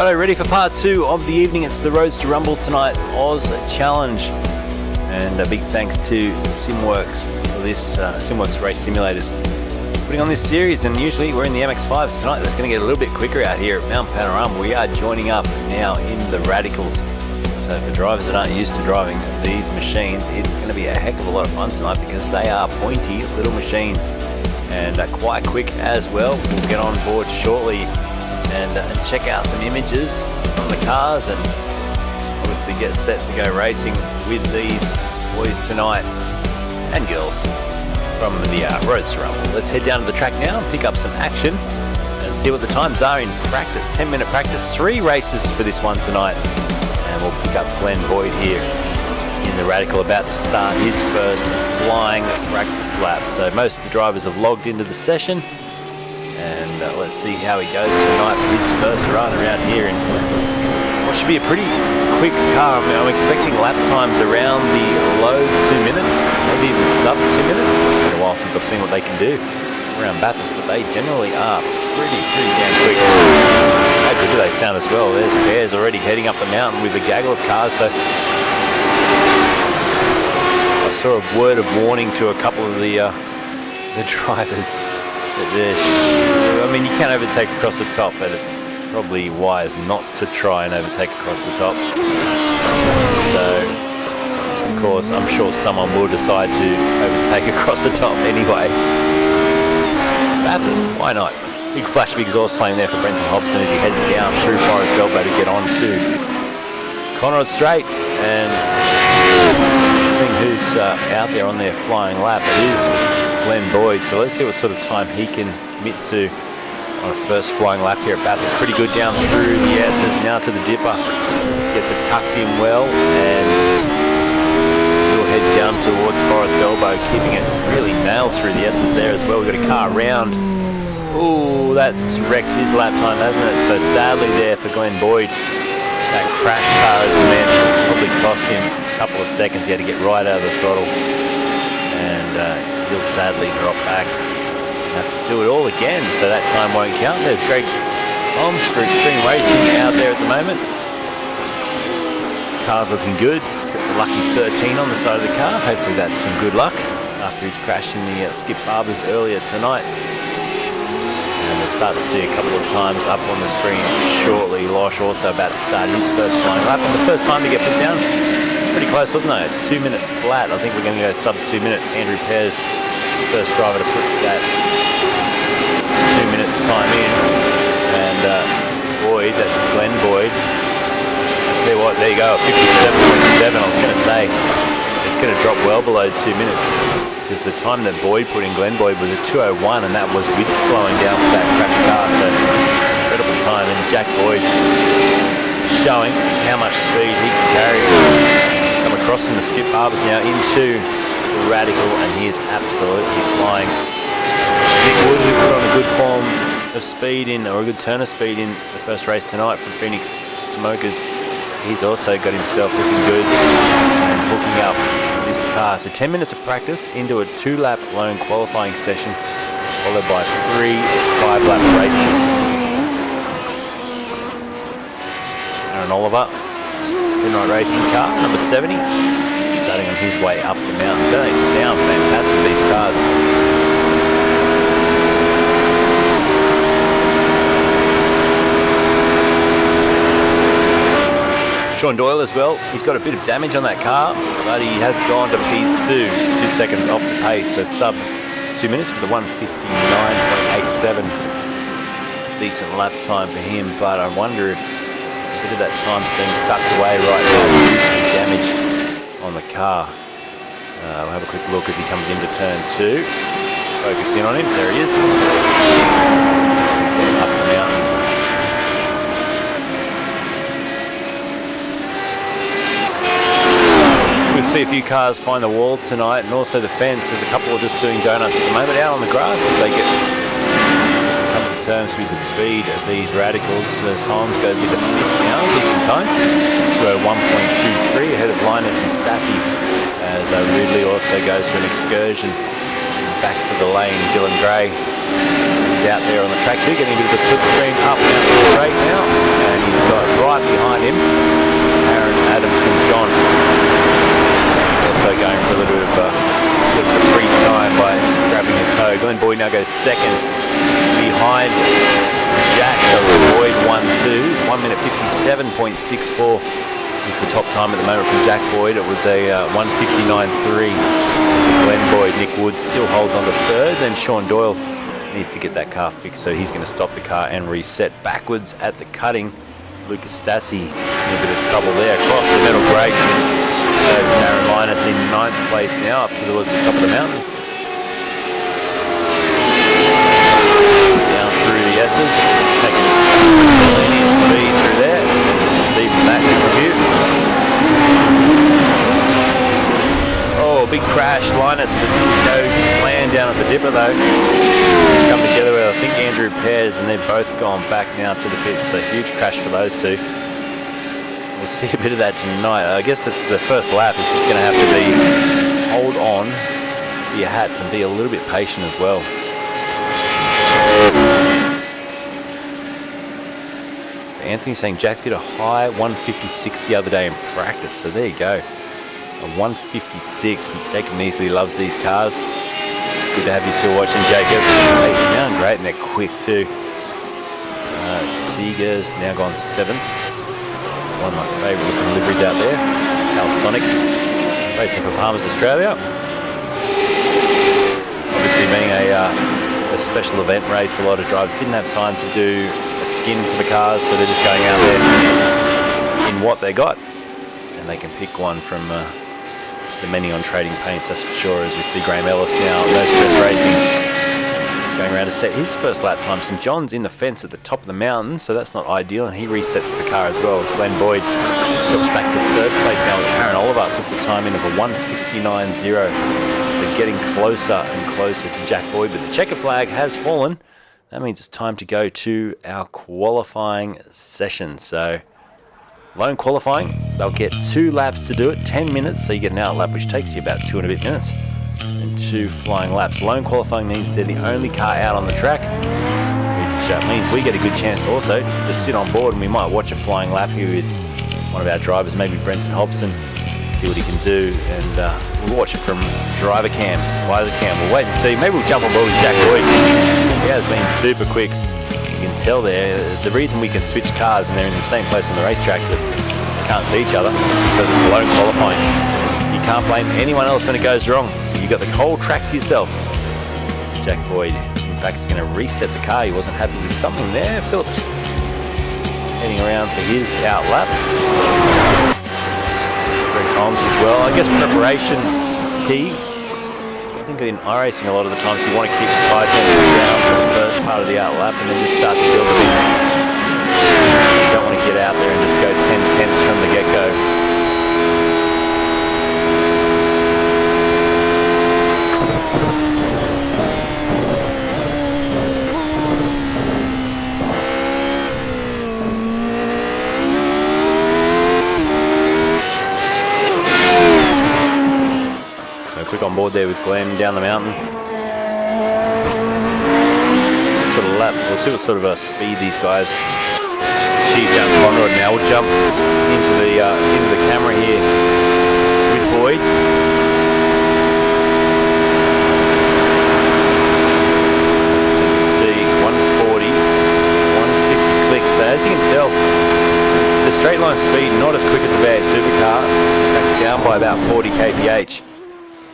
Righto, ready for part 2 of the evening. It's the Roadster Rumble tonight, Oz Challenge. And a big thanks to Simworks for this, Simworks Race Simulators, putting on this series. And usually we're in the MX-5s tonight. That's going to get a little bit quicker out here at Mount Panorama. We are joining up now in the Radicals. So for drivers that aren't used to driving these machines, it's going to be a heck of a lot of fun tonight because they are pointy little machines and quite quick as well. We'll get on board shortly and check out some images from the cars and obviously get set to go racing with these boys tonight and girls from the Roadster Rumble. Let's head down to the track now and pick up some action and see what the times are in practice. 10-minute practice, 3 races for this one tonight. And we'll pick up Glenn Boyd here in the Radical, about to start his first flying practice lap. So most of the drivers have logged into the session, and let's see how he goes tonight for his first run around here in what should be a pretty quick car. I mean, I'm expecting lap times around the low 2 minutes, maybe even sub 2 minutes. It's been a while since I've seen what they can do around Bathurst, but they generally are pretty damn quick. How good do they sound as well? There's Pears already heading up the mountain with a gaggle of cars. So I saw a word of warning to a couple of the drivers. I mean, you can overtake across the top, but it's probably wise not to try and overtake across the top. So, of course, I'm sure someone will decide to overtake across the top anyway. It's Bathurst, why not? Big flash of exhaust flame there for Brenton Hobson as he heads down through Forest Elbow to get on to Conrad Straight. And seeing who's out there on their flying lap, it is Glenn Boyd. So let's see what sort of time he can commit to on a first flying lap here at Bathurst. Pretty good down through the S's, now to the dipper. Gets it tucked in well, and we'll head down towards Forest Elbow, keeping it really nailed through the S's there as well. We've got a car around. Ooh, that's wrecked his lap time, hasn't it? So sadly there for Glenn Boyd, that crash car has meant it's probably cost him a couple of seconds. He had to get right out of the throttle, and he'll sadly drop back and have to do it all again, so that time won't count. There's Greg Holmes for Extreme Racing out there at the moment. Car's looking good. He's got the lucky 13 on the side of the car. Hopefully that's some good luck after his crash in the Skip Barbers earlier tonight. And we'll start to see a couple of times up on the screen shortly. Losh also about to start his first flying lap, and the first time to get put down. It's pretty close, wasn't it? 2 minute flat. I think we're going to go sub 2 minute. Andrew Pears, first driver to put that 2 minute time in. And Boyd, that's Glenn Boyd. I'll tell you what, there you go, 57.7. I was going to say it's going to drop well below 2 minutes, because the time that Boyd put in, Glenn Boyd, was a 2:01, and that was with slowing down for that crash car. So incredible time, and Jack Boyd showing how much speed he can carry. He's come across from the Skip Barbers now into the Radical, and he is absolutely flying. Nick Wood, who put on a good form of speed in, or a good turn of speed in the first race tonight from Phoenix Smokers, he's also got himself looking good and hooking up this car. So 10 minutes of practice into a 2-lap lone qualifying session, followed by 3 5-lap races. Aaron Oliver, Midnight Racing car, number 70, starting on his way up the mountain. Don't they sound fantastic, these cars? Sean Doyle as well, he's got a bit of damage on that car, but he has gone to P2, 2 seconds off the pace, so sub 2 minutes with a 1:59.87. Decent lap time for him, but I wonder if a bit of that time's being sucked away right now due to the damage on the car. We'll have a quick look as he comes into turn 2. Focus in on him, there he is. Up the mountain. We'll see a few cars find the wall tonight, and also the fence. There's a couple of just doing donuts at the moment out on the grass as they get come to terms with the speed of these Radicals. As Holmes goes into 5th now, decent time, 2:01.23 ahead of Linus and Stassi, as Ridley also goes for an excursion back to the lane. Dylan Gray He's out there on the track too, getting a bit of a slipstream up down the straight now, and he's got right behind him Aaron Adamson John, also going for a little bit of free time by grabbing a toe. Glenn Boyd now goes second behind Jack, so it's Boyd 1-2, 1 minute 57.64 is the top time at the moment from Jack Boyd. It was a 1:59.3. Glenn Boyd. Nick Wood still holds on to third, then Sean Doyle needs to get that car fixed, so he's going to stop the car and reset backwards at the cutting. Lucas Stassi in a bit of trouble there across the middle grade. There's Darren Linus in 9th place now, up towards the top of the mountain. Down through the S's, taking linear speed through there, as you can see from that review. Oh, big crash. Linus didn't go to plan down at the dipper though. He's come together with, I think, Andrew Pears, and they've both gone back now to the pits. So huge crash for those two. We'll see a bit of that tonight. I guess it's the first lap. It's just going to have to be hold on to your hats and be a little bit patient as well. So Anthony's saying Jack did a high 156 the other day in practice. So there you go. A 156. Jacob Neasley loves these cars. It's good to have you still watching, Jacob. They sound great and they're quick too. Seeger's now gone 7th. One of my favourite looking liveries out there. Calsonic, racing for Palmers Australia. Obviously being a special event race, a lot of drivers didn't have time to do a skin for the cars, so they're just going out there in what they got. And they can pick one from the many on Trading Paints, that's for sure, as we see Graham Ellis now, No Stress Racing, going around to set his first lap time. St John's in the fence at the top of the mountain, so that's not ideal, and he resets the car as well. As Glenn Boyd drops back to 3rd place now with Aaron Oliver, puts a time in of a 1:59.0. So getting closer and closer to Jack Boyd, but the checker flag has fallen. That means it's time to go to our qualifying session. So lone qualifying, they'll get 2 laps to do it, 10 minutes, so you get an out lap, which takes you about 2 and a bit minutes. And 2 flying laps. Lone qualifying means they're the only car out on the track, which means we get a good chance also just to sit on board, and we might watch a flying lap here with one of our drivers, maybe Brenton Hobson, see what he can do, and we'll watch it from driver cam, visor cam. We'll wait and see. Maybe we'll jump on board with Jack Boyd. He has been super quick. You can tell there, the reason we can switch cars and they're in the same place on the racetrack but they can't see each other is because it's lone qualifying. You can't blame anyone else when it goes wrong. You've got the whole track to yourself. Jack Boyd, in fact, is going to reset the car. He wasn't happy with something there. Phillips heading around for his out lap. Greg Holmes as well. I guess preparation is key. I think in iRacing a lot of the times you want to keep the tyre density down for the first part of the out lap and then just start to build it in. You don't want to get out there and just go 10 tenths from the get-go. Quick on board there with Glenn down the mountain. Sort of lap. We'll see what sort of speed these guys achieve down Conrod now. We'll jump into the camera here with Boyd. So you can see 140, 150 clicks. So as you can tell, the straight line speed not as quick as a V8 supercar. In fact, down by about 40 kph.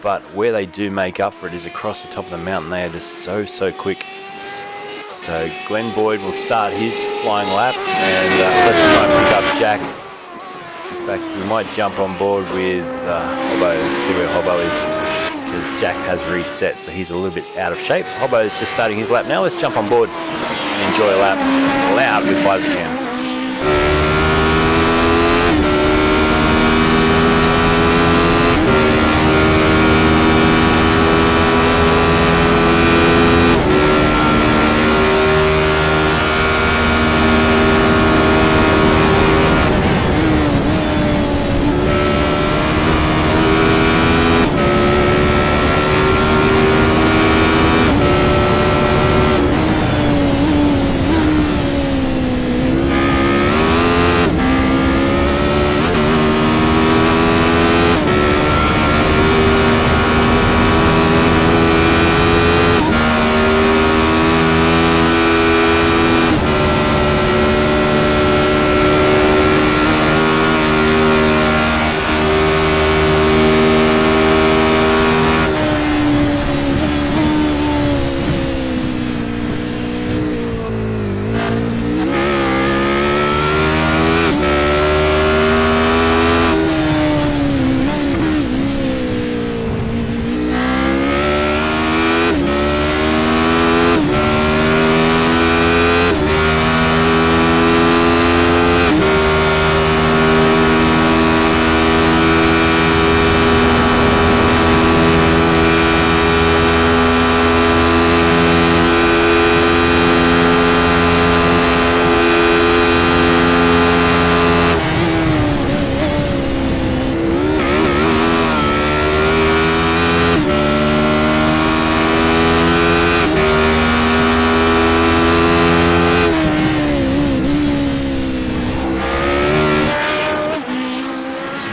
But where they do make up for it is across the top of the mountain. They are just so quick. So Glenn Boyd will start his flying lap, and let's try and pick up Jack. In fact, we might jump on board with Hobbo and see where Hobbo is, because Jack has reset, so he's a little bit out of shape. Hobbo is just starting his lap now. Let's jump on board and enjoy a lap loud with visor cam.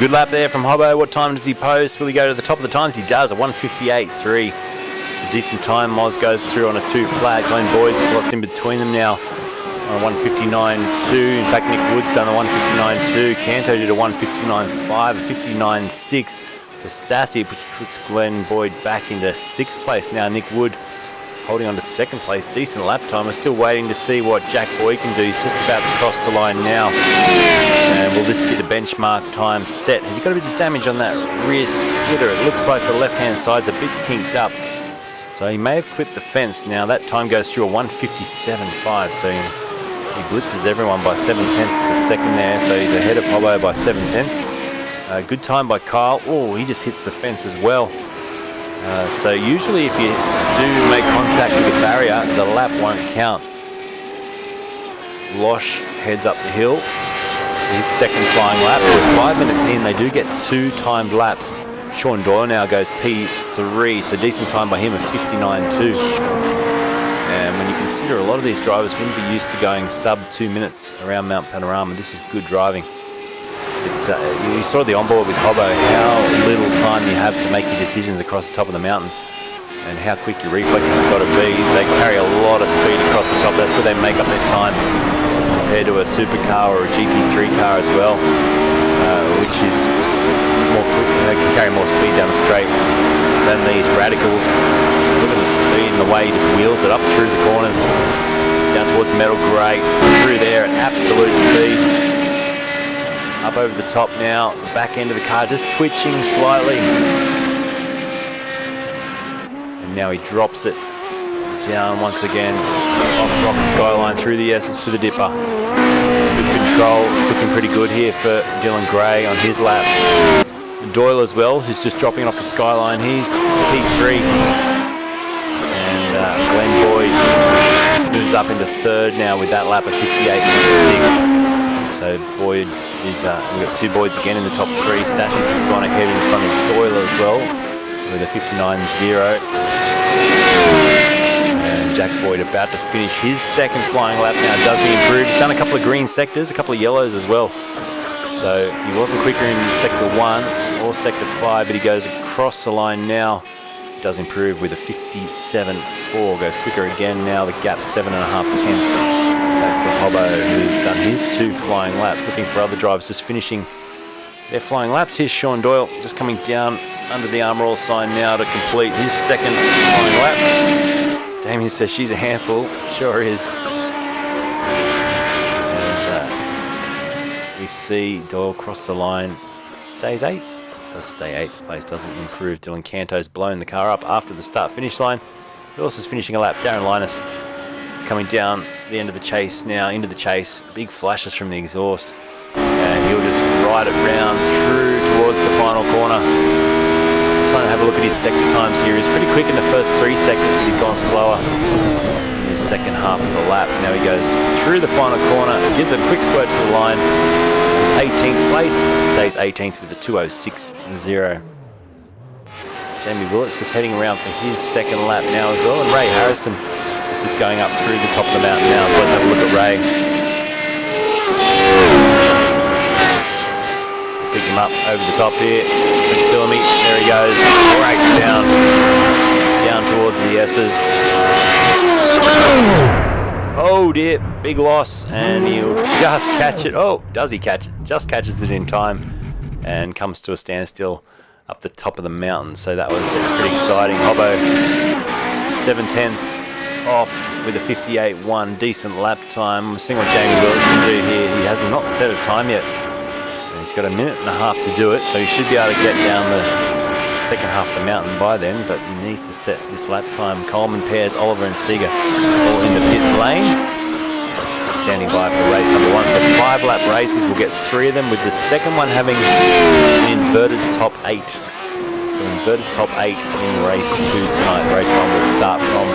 good lap there from Hobbo. What time does he post? Will he go to the top of the times? He does, a 1:58.3. It's a decent time. Moz goes through on a 2 flat. Glenn Boyd slots in between them now on a 1:59.2. In fact, Nick Wood's done a 1:59.2. Canto did a 1:59.5, a 59.6 for Stassi, which puts Glenn Boyd back into 6th place. Now Nick Wood holding on to 2nd place. Decent lap time. We're still waiting to see what Jack Boyd can do. He's just about to cross the line now. And will this be the benchmark time set? Has he got a bit of damage on that rear splitter? It looks like the left-hand side's a bit kinked up. So he may have clipped the fence. Now that time goes through a 1:57.5. So he blitzes everyone by 7/10 per second there. So he's ahead of Hobbo by 7/10. Good time by Kyle. Oh, he just hits the fence as well. So usually if you do make contact with the barrier, the lap won't count. Losh heads up the hill. His 2nd flying lap. With 5 minutes in, they do get 2 timed laps. Sean Doyle now goes P3, so decent time by him of 59.2. And when you consider a lot of these drivers wouldn't be used to going sub 2 minutes around Mount Panorama, this is good driving. It's, you saw the onboard with Hobbo, how little time you have to make your decisions across the top of the mountain and how quick your reflexes have got to be. They carry a lot of speed across the top. That's where they make up their time compared to a supercar or a GT3 car as well, which is more quick. They can carry more speed down the straight than these radicals. Look at the speed and the way he just wheels it up through the corners, down towards Metal Grey, through there at absolute speed. Up over the top now, the back end of the car just twitching slightly. And now he drops it down once again, off Rock Skyline through the S's to the dipper. Good control, it's looking pretty good here for Dylan Gray on his lap. Doyle as well, who's just dropping off the Skyline, he's P3. And Glenn Boyd moves up into 3rd now with that lap of 58.6. So Boyd is, we've got 2 Boyds again in the top 3. Stassi's just gone ahead in front of Doyle as well with a 59.0. And Jack Boyd about to finish his 2nd flying lap now. Does he improve? He's done a couple of green sectors, a couple of yellows as well. So he wasn't quicker in sector 1 or sector 5, but he goes across the line now. Does improve with a 57.4. Goes quicker again now. The gap 7.5 tenths. Back to Hobbo, who's done his 2 flying laps. Looking for other drivers just finishing their flying laps. Here's Sean Doyle just coming down under the Armour All sign now to complete his 2nd flying lap. Damien says she's a handful. Sure is. As we see Doyle cross the line. Stays 8th. Does stay 8th place. Doesn't improve. Dylan Canto's blown the car up after the start-finish line. Who else is finishing a lap? Darren Linus. Coming down the end of the chase now, into the chase. Big flashes from the exhaust. And he'll just ride it round through towards the final corner. Trying to have a look at his sector times here. He's pretty quick in the first 3 sectors, but he's gone slower in his 2nd half of the lap. Now he goes through the final corner, gives it a quick squirt to the line. He's 18th place, stays 18th with a 2:06.0. Jamie Willits just heading around for his 2nd lap now as well. And Ray Harrison just going up through the top of the mountain now, so let's have a look at Ray. Pick him up over the top here. There he goes. Great sound. Down towards the S's. Oh dear, big loss, and he'll just catch it. Oh, does he catch it? Just catches it in time and comes to a standstill up the top of the mountain. So that was pretty exciting. Hobbo, 7/10 off with a 58.1, decent lap time. We're seeing what Jamie Willis can do here. He has not set a time yet. And he's got a 1.5 minutes to do it, so he should be able to get down the 2nd half of the mountain by then, but he needs to set this lap time. Coleman, Pears, Oliver and Seeger all in the pit lane. Standing by for race number 1. So 5 lap races, we'll get 3 of them, with the second one having an inverted top 8. So inverted top 8 in race 2 tonight. Race 1 will start from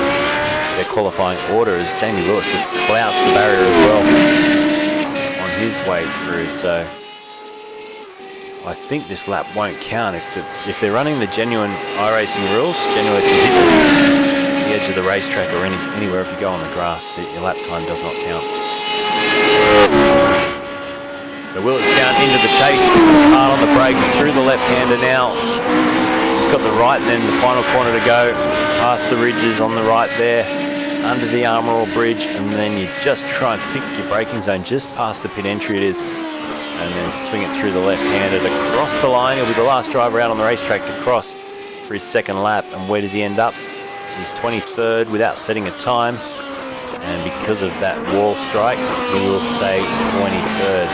their qualifying order as Jamie Lewis just clouts the barrier as well on his way through. So I think this lap won't count if they're running the genuine iRacing rules. Genuinely, if you hit the edge of the racetrack or anywhere, if you go on the grass, your lap time does not count. So So Willits down into the chase, hard on the brakes, through the left-hander now. Just got the right and then the final corner to go. Past the ridges on the right there, under the Armorall Bridge, and then you just try and pick your braking zone just past the pit entry it is, and then swing it through the left-hander to cross the line. He'll be the last driver out on the racetrack to cross for his second lap. And where does he end up? He's 23rd without setting a time, and because of that wall strike, he will stay 23rd.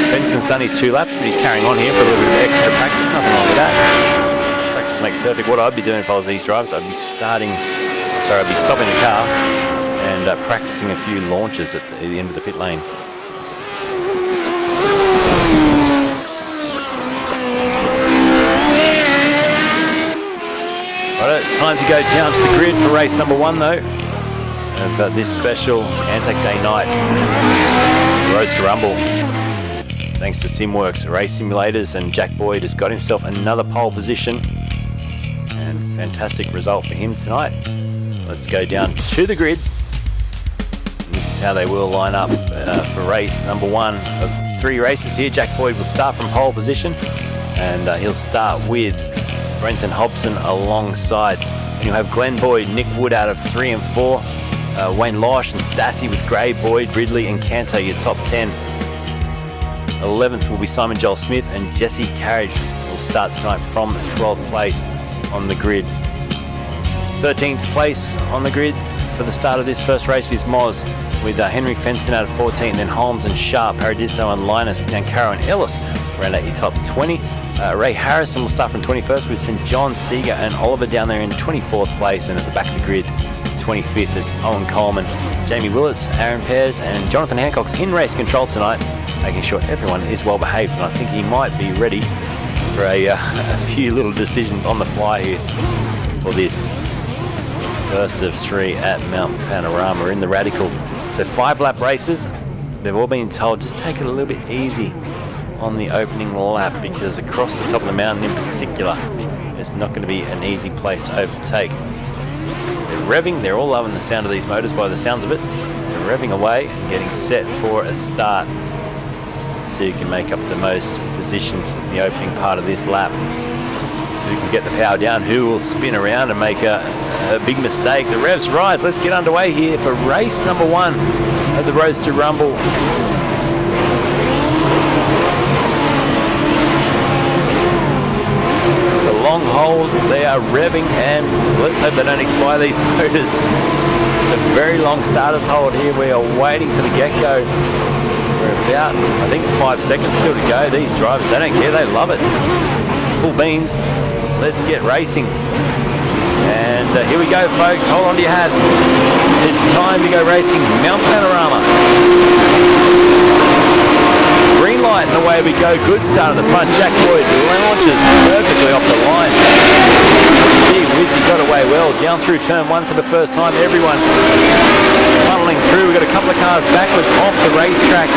Benson's done his 2 laps, but he's carrying on here for a little bit of extra practice. Nothing wrong with that. Practice makes perfect. What I'd be doing if I was these drivers, I'd be stopping the car and practicing a few launches at the end of the pit lane. Right, it's time to go down to the grid for race number 1 though, of this special Anzac Day night Roadster Rumble. Thanks to SimWorks Race Simulators, and Jack Boyd has got himself another pole position, and fantastic result for him tonight. Let's go down to the grid. And this is how they will line up for race number 1 of 3 races here. Jack Boyd will start from pole position, and he'll start with Brenton Hobson alongside. And you'll have Glenn Boyd, Nick Wood out of 3 and 4, Wayne Losh and Stassi with Gray, Boyd, Ridley and Canto, your top 10. 11th will be Simon Joel Smith, and Jesse Carriage will start tonight from 12th place on the grid. 13th place on the grid for the start of this first race is Moz, with Henry Fenson out of 14, then Holmes and Sharp, Paradiso and Linus, Nancaro and Ellis round out your top 20. Ray Harrison will start from 21st with St John, Seeger and Oliver down there in 24th place, and at the back of the grid 25th it's Owen Coleman, Jamie Willits, Aaron Pears and Jonathan Hancock's in race control tonight, making sure everyone is well behaved, and I think he might be ready for a few little decisions on the fly here for this first of 3 at Mount Panorama in the Radical. So 5 lap races. They've all been told just take it a little bit easy on the opening lap, because across the top of the mountain in particular, it's not going to be an easy place to overtake. They're revving, they're all loving the sound of these motors by the sounds of it. They're revving away and getting set for a start. Let's see who can make up the most positions in the opening part of this lap. Who can get the power down, who will spin around and make a big mistake. The revs rise. Let's get underway here for race number 1 of the Roadster Rumble. Long hold, they are revving, and let's hope they don't expire these motors. It's a very long starter's hold here. We are waiting for the get-go. We're about, I think, 5 seconds still to go. These drivers, they don't care, they love it. Full beans. Let's get racing. And here we go, folks. Hold on to your hats. It's time to go racing Mount Panorama. Green light, and away we go. Good start at the front. Jack Boyd launches perfectly off the line. Gee whiz, he got away well. Down through turn 1 for the first time. Everyone funneling through. We've got a couple of cars backwards off the racetrack.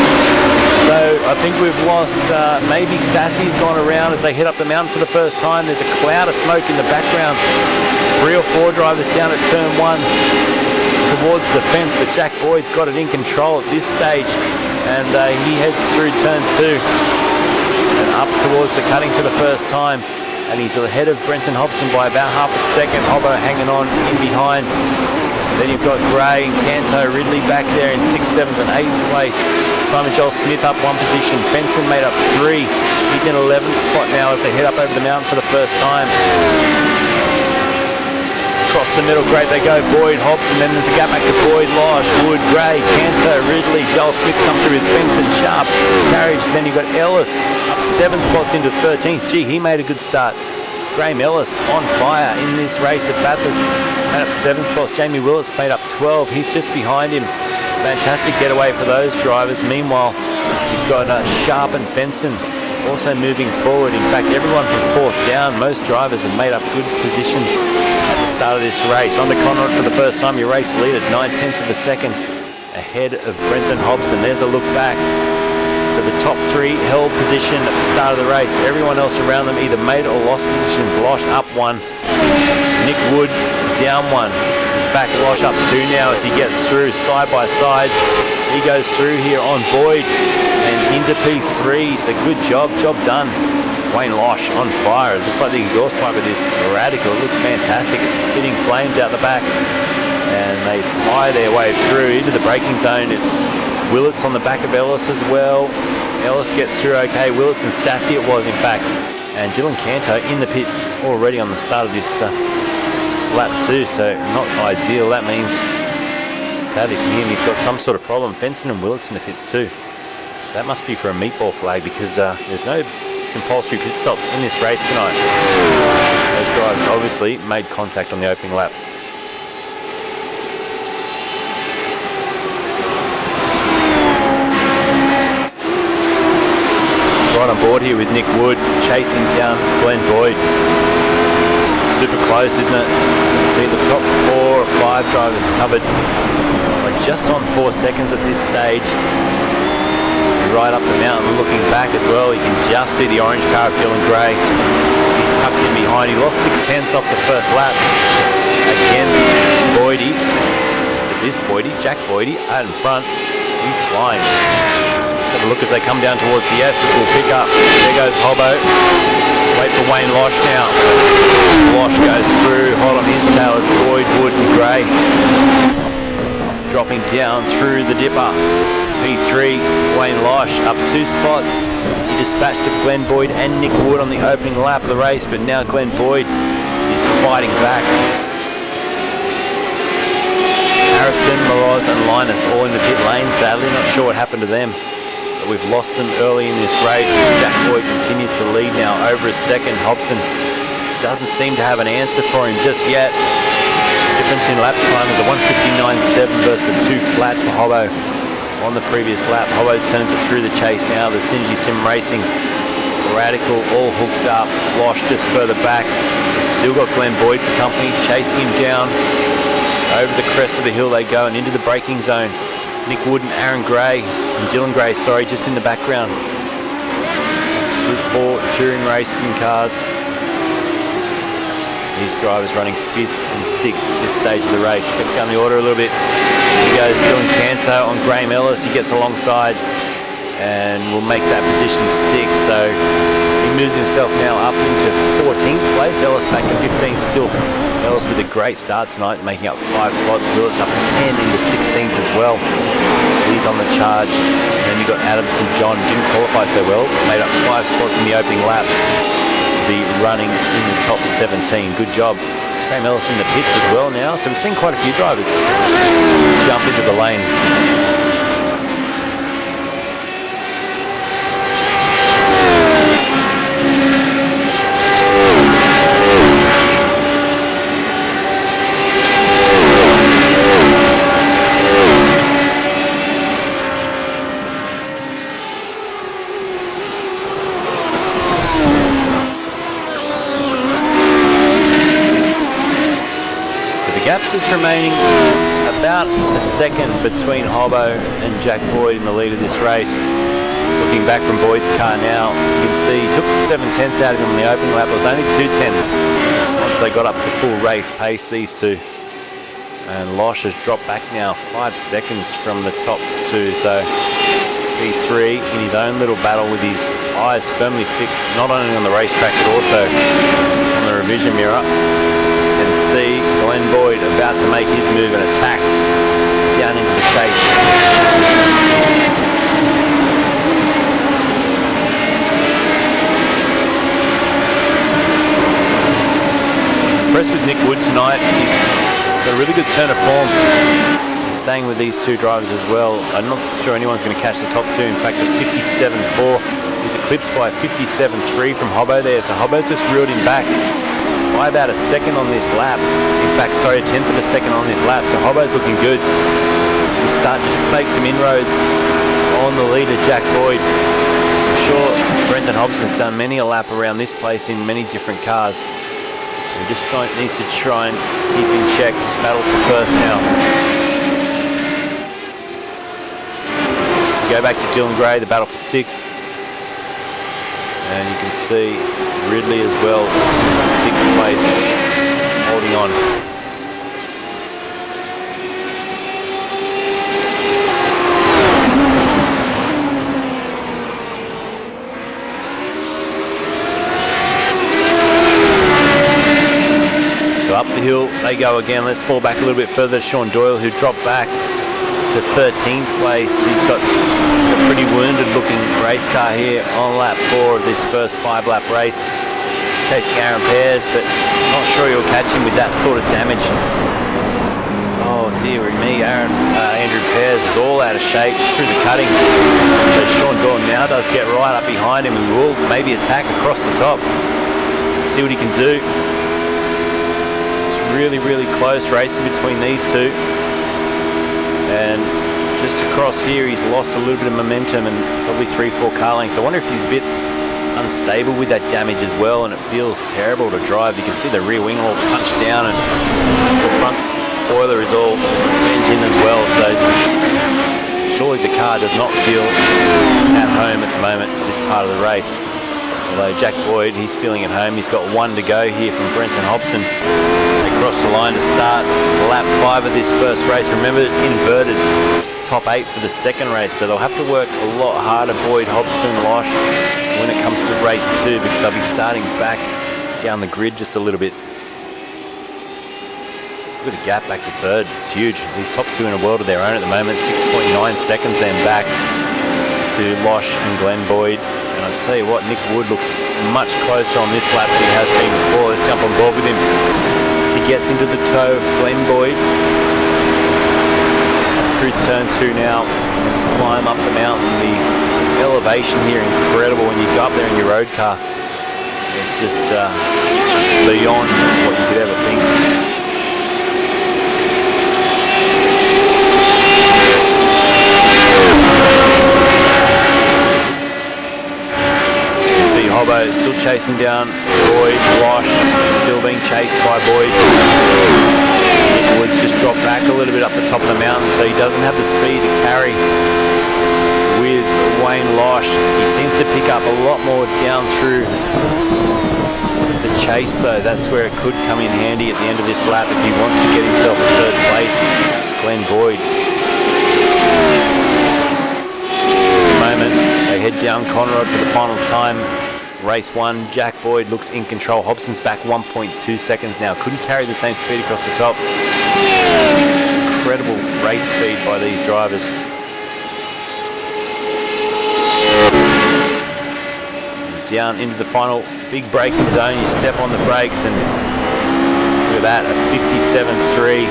So I think we've lost, maybe Stassi's gone around as they head up the mountain for the first time. There's a cloud of smoke in the background. 3 or 4 drivers down at turn 1 towards the fence, but Jack Boyd's got it in control at this stage. And he heads through turn 2 and up towards the cutting for the first time, and he's ahead of Brenton Hobson by about half a second. Hobbo hanging on in behind. Then you've got Gray and Canto, Ridley back there in 6th, 7th and 8th place. Simon Joel Smith up 1 position. Fenson made up 3. He's in 11th spot now as they head up over the mountain for the first time. Across the middle, great they go, Boyd, Hobson, then there's a gap back to Boyd, Losh, Wood, Gray, Canto, Ridley, Joel Smith comes through with Fenson, Sharp, Carriage, then you've got Ellis up 7 spots into 13th. Gee, he made a good start. Graham Ellis on fire in this race at Bathurst, made up 7 spots. Jamie Willits made up 12, he's just behind him. Fantastic getaway for those drivers. Meanwhile, you've got Sharp and Fenson also moving forward. In fact, everyone from 4th down, most drivers have made up good positions at the start of this race. On the Conrad for the first time, your race lead at 9/10 of a second ahead of Brenton Hobson. There's a look back. So the top 3 held position at the start of the race. Everyone else around them either made or lost positions. Losh up 1, Nick Wood down 1. In fact, Losh up 2 now as he gets through side by side He goes through here on Boyd and into P3. So good job done. Wayne Losh on fire. It looks like the exhaust pipe of this Radical. It looks fantastic. It's spitting flames out the back. And they fly their way through into the braking zone. It's Willits on the back of Ellis as well. Ellis gets through okay. Willits and Stassi it was, in fact. And Dylan Canto in the pits already on the start of this lap 2. So not ideal. That means, sadly for him, he's got some sort of problem. Fenson and Willits in the pits too. So that must be for a meatball flag, because there's no compulsory pit stops in this race tonight. Those drivers obviously made contact on the opening lap. It's right on board here with Nick Wood chasing down Glenn Boyd. Super close, isn't it? You see the top 4 or 5 drivers covered. We're just on 4 seconds at this stage. Right up the mountain, looking back as well, you can just see the orange car of Dylan Gray. He's tucked in behind. He lost 6/10 off the first lap against Boydie. But this Boydie, Jack Boydie, out in front, he's flying. Have a look as they come down towards the S's. Will pick up. There goes Hobbo. Wait for Wayne Losh now. Losh goes through, hot on his tail as Boyd, Wood and Gray. Dropping down through the dipper. P3, Wayne Losh up 2 spots. He dispatched of Glenn Boyd and Nick Wood on the opening lap of the race, but now Glenn Boyd is fighting back. Harrison, Moroz and Linus all in the pit lane, sadly. Not sure what happened to them, but we've lost them early in this race as Jack Boyd continues to lead now over a second. Hobson doesn't seem to have an answer for him just yet. The difference in lap time is a 1:59.7 versus a 2 flat for Hobbo. On the previous lap, Hobbo turns it through the chase now. The Singy Sim Racing Radical all hooked up. Losh just further back. He's still got Glenn Boyd for company, chasing him down. Over the crest of the hill they go and into the braking zone. Nick Wood and Aaron Gray, and Dylan Gray, sorry, just in the background. Group 4 touring racing cars. These drivers running 5th and 6th at this stage of the race. Pick down the order a little bit. Here goes Dylan Canto on Graham Ellis. He gets alongside and will make that position stick. So he moves himself now up into 14th place. Ellis back to 15th still. Ellis with a great start tonight, making up 5 spots. Willits up 10 into 16th as well. He's on the charge. And then you've got Adamson John. Didn't qualify so well. Made up 5 spots in the opening laps. Be running in the top 17. Good job. Graham Ellis in the pits as well now, so we've seen quite a few drivers jump into the lane. Just remaining about a second between Hobbo and Jack Boyd in the lead of this race. Looking back from Boyd's car now, you can see he took 7/10 out of him on the opening lap. It was only 2/10 once they got up to full race pace, these two. And Losh has dropped back now 5 seconds from the top 2. So P3 in his own little battle with his eyes firmly fixed not only on the racetrack but also on the revision mirror. And see Glenn Boyd about to make his move and attack down into the chase. Impressed with Nick Wood tonight. He's got a really good turn of form. He's staying with these 2 drivers as well. I'm not sure anyone's going to catch the top 2. In fact, a 57.4 is eclipsed by a 57.3 from Hobbo there. So Hobbo's just reeled him back by about a second on this lap. In fact, sorry, a 1/10 of a second on this lap. So Hobbo's looking good. He'll start to just make some inroads on the leader, Jack Boyd. I'm sure Brendan Hobson's done many a lap around this place in many different cars. So he just needs to try and keep in check this battle for first now. Go back to Dylan Gray, the battle for 6th. And you can see Ridley as well, 6th place, holding on. hill they go again. Let's fall back a little bit further to Sean Doyle, who dropped back to 13th place. He's got a pretty wounded looking race car here on lap 4 of this first 5-lap race. Chasing Aaron Pears, but not sure he'll catch him with that sort of damage. Oh dear me, Andrew Pears was all out of shape through the cutting. So Sean Doyle now does get right up behind him and will maybe attack across the top. See what he can do. It's really, really close racing between these two. And just across here, he's lost a little bit of momentum and probably 3-4 car lengths. I wonder if he's a bit unstable with that damage as well, and it feels terrible to drive. You can see the rear wing all punched down, and the front spoiler is all bent in as well. So surely the car does not feel at home at the moment, this part of the race. Although Jack Boyd, he's feeling at home. He's got 1 to go here from Brenton Hobson. They cross the line to start lap 5 of this first race. Remember, it's inverted top 8 for the second race, so they'll have to work a lot harder, Boyd, Hobson, Losh, when it comes to race 2, because they'll be starting back down the grid just a little bit. Look at the gap back to third. It's huge. These top 2 in a world of their own at the moment. 6.9 seconds then back to Losh and Glenn Boyd. And I'll tell you what, Nick Wood looks much closer on this lap than he has been before. Let's jump on board with him as he gets into the toe of Glenn Boyd. Through turn 2 now, climb up the mountain. The elevation here incredible when you go up there in your road car. It's just beyond what you could ever think. You see Hobbo still chasing down Boyd. Losh still being chased by Boyd. Woods just dropped back a little bit up the top of the mountain, so he doesn't have the speed to carry with Wayne Losh. He seems to pick up a lot more down through the chase though. That's where it could come in handy at the end of this lap if he wants to get himself a 3rd place. Glenn Boyd. At the moment, they head down Conrod for the final time. Race 1, Jack Boyd looks in control. Hobson's back 1.2 seconds now. Couldn't carry the same speed across the top. Incredible race speed by these drivers. Down into the final big braking zone. You step on the brakes and look at that, a 57.3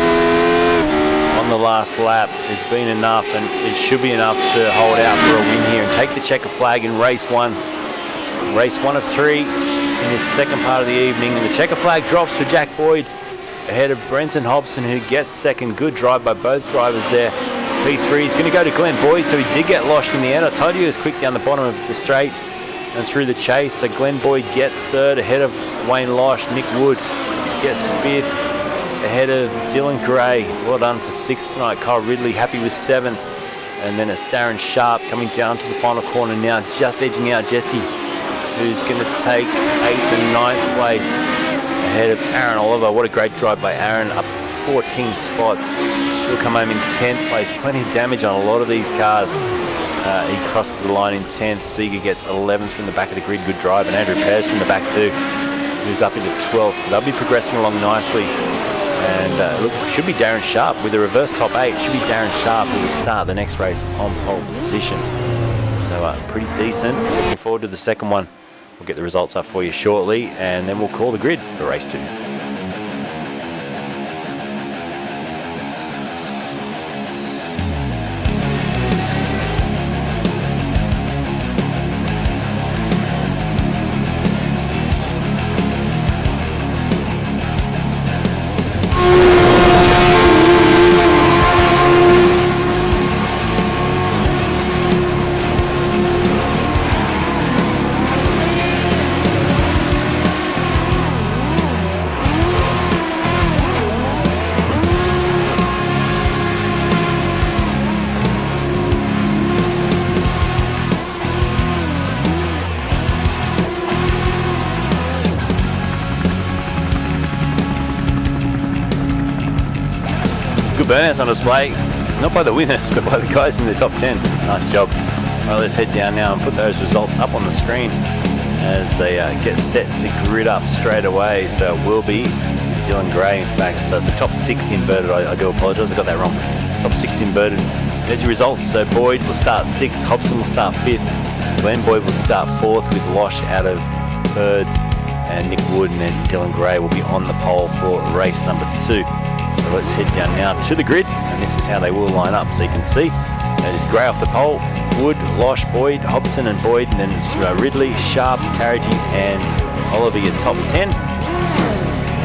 on the last lap has been enough, and it should be enough to hold out for a win here and take the checker flag in race 1. Race 1 of 3 in this second part of the evening, and the checker flag drops for Jack Boyd ahead of Brenton Hobson, who gets second. Good drive by both drivers there. P3 is going to go to Glenn Boyd, so he did get lost in the end. I told you he was quick down the bottom of the straight and through the chase. So Glenn Boyd gets 3rd ahead of Wayne Losh. Nick Wood gets 5th ahead of Dylan Gray. Well done for 6th tonight. Kyle Ridley happy with 7th. And then it's Darren Sharp coming down to the final corner now, just edging out Jesse, who's going to take 8th and 9th place ahead of Aaron Oliver. What a great drive by Aaron, up 14 spots. He'll come home in 10th place. Plenty of damage on a lot of these cars. He crosses the line in 10th. Seeger gets 11th from the back of the grid. Good drive. And Andrew Pears from the back too, moves up into 12th. So they'll be progressing along nicely. And look, should be Darren Sharp with a reverse top 8. Should be Darren Sharp who will start the next race on pole position. So pretty decent. Looking forward to the second one. We'll get the results up for you shortly, and then we'll call the grid for race 2. Burnouts on display, not by the winners, but by the guys in the top 10. Nice job. Well, let's head down now and put those results up on the screen as they get set to grid up straight away. So it will be Dylan Gray, in fact. So it's a top 6 inverted. I do apologise, I got that wrong. Top 6 inverted. There's your results. So Boyd will start 6th, Hobson will start 5th, Glenn Boyd will start 4th with Losh out of 3rd, and Nick Wood and then Dylan Gray will be on the pole for race number 2. So let's head down now to the grid, and this is how they will line up. So you can see there's Gray off the pole, Wood, Losh, Boyd, Hobson and Boyd, and then it's Ridley, Sharp, Carrigy and Oliver your top 10.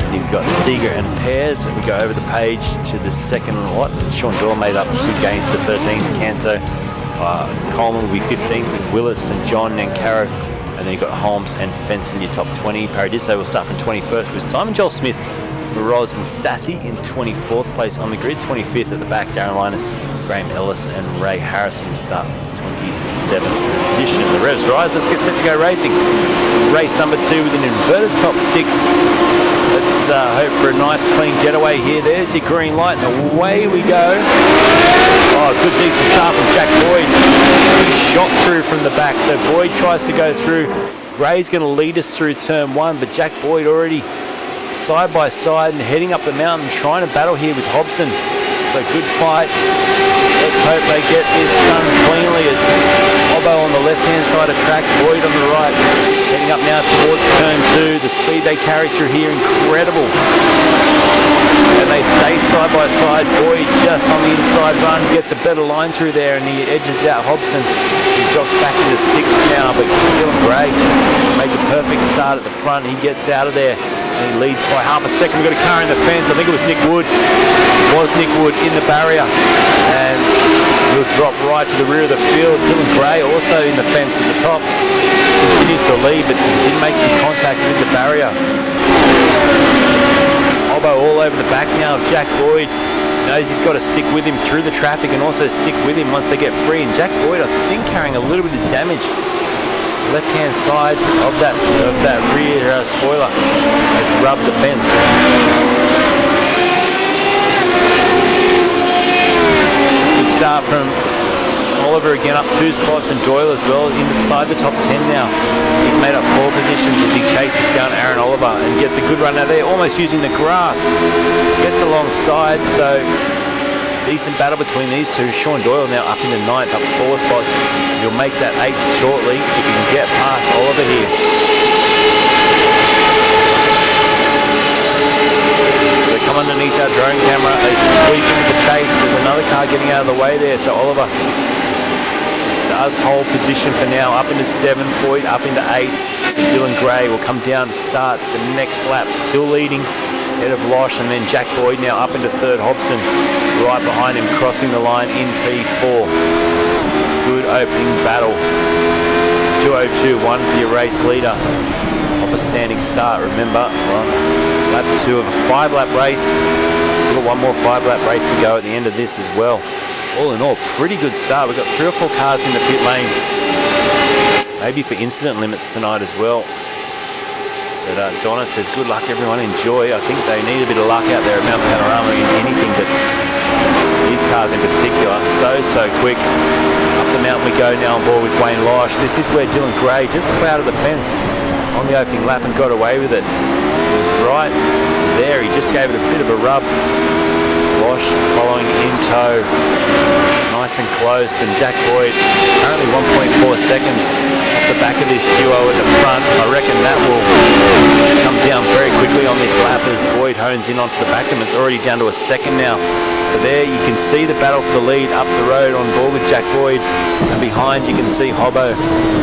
And you've got Seeger and Pears. We go over the page to the second lot. Sean Doyle made up 2 gains to 13th. Canto, Coleman will be 15th with Willis and John and Caro. And then you've got Holmes and Fenson your top 20. Paradiso will start from 21st with Simon Joel Smith, Moroz and Stassi in 24th place on the grid. 25th at the back, Darren Linus, Graham Ellis and Ray Harrison will start from 27th position. The revs rise. Let's get set to go racing. Race number 2 with an inverted top 6. Let's hope for a nice clean getaway here. There's your green light and away we go. Oh, good decent start from Jack Boyd. He shot through from the back. So Boyd tries to go through. Gray's going to lead us through turn 1, but Jack Boyd already side by side and heading up the mountain, trying to battle here with Hobson. So good fight. Let's hope they get this done cleanly. It's Obbo on the left-hand side of track, Boyd on the right. Heading up now towards turn 2. The speed they carry through here, incredible. And they stay side by side. Boyd just on the inside run, gets a better line through there, and he edges out Hobson. He drops back into 6th now, but Dylan Gray made the perfect start at the front. He gets out of there. And he leads by half a second. We've got a car in the fence. I think it was Nick Wood. It was Nick Wood in the barrier. And he'll drop right to the rear of the field. Dylan Gray also in the fence at the top. Continues to lead, but he did make some contact with the barrier. Obbo all over the back now of Jack Boyd. Knows he's got to stick with him through the traffic and also stick with him once they get free. And Jack Boyd, I think, carrying a little bit of damage. Left-hand side of that rear spoiler has rubbed the fence. Good start from Oliver again, up 2 spots, and Doyle as well inside the top 10 now. He's made up 4 positions as he chases down Aaron Oliver and gets a good run out there, almost using the grass. Gets alongside, so decent battle between these two. Sean Doyle now up into 9th, up 4 spots. He'll make that 8th shortly if he can get past Oliver here. So they come underneath our drone camera, they sweep into the chase. There's another car getting out of the way there, so Oliver does hold position for now, up into 7th, Boyd up into 8th. Dylan Gray will come down to start the next lap, still leading ahead of Losh, and then Jack Boyd now up into 3rd, Hobson right behind him, crossing the line in P4. Good opening battle. 2:02.1 for your race leader. Off a standing start, remember, we're on lap 2 of a 5-lap race. Still got one more 5-lap race to go at the end of this as well. All in all, pretty good start. We've got 3 or 4 cars in the pit lane. Maybe for incident limits tonight as well. But Donna says, good luck everyone, enjoy. I think they need a bit of luck out there at Mount Panorama in anything, but these cars in particular are so quick. Up the mountain we go now on board with Wayne Losh. This is where Dylan Gray just clouded the fence on the opening lap and got away with it. He was right there, he just gave it a bit of a rub. Losh following in tow, nice and close, and Jack Boyd currently 1.4 seconds off the back of this duo at the front. I reckon that will come down very quickly on this lap as Boyd hones in onto the back of him. It's already down to a second now. So there you can see the battle for the lead up the road on board with Jack Boyd, and behind you can see Hobbo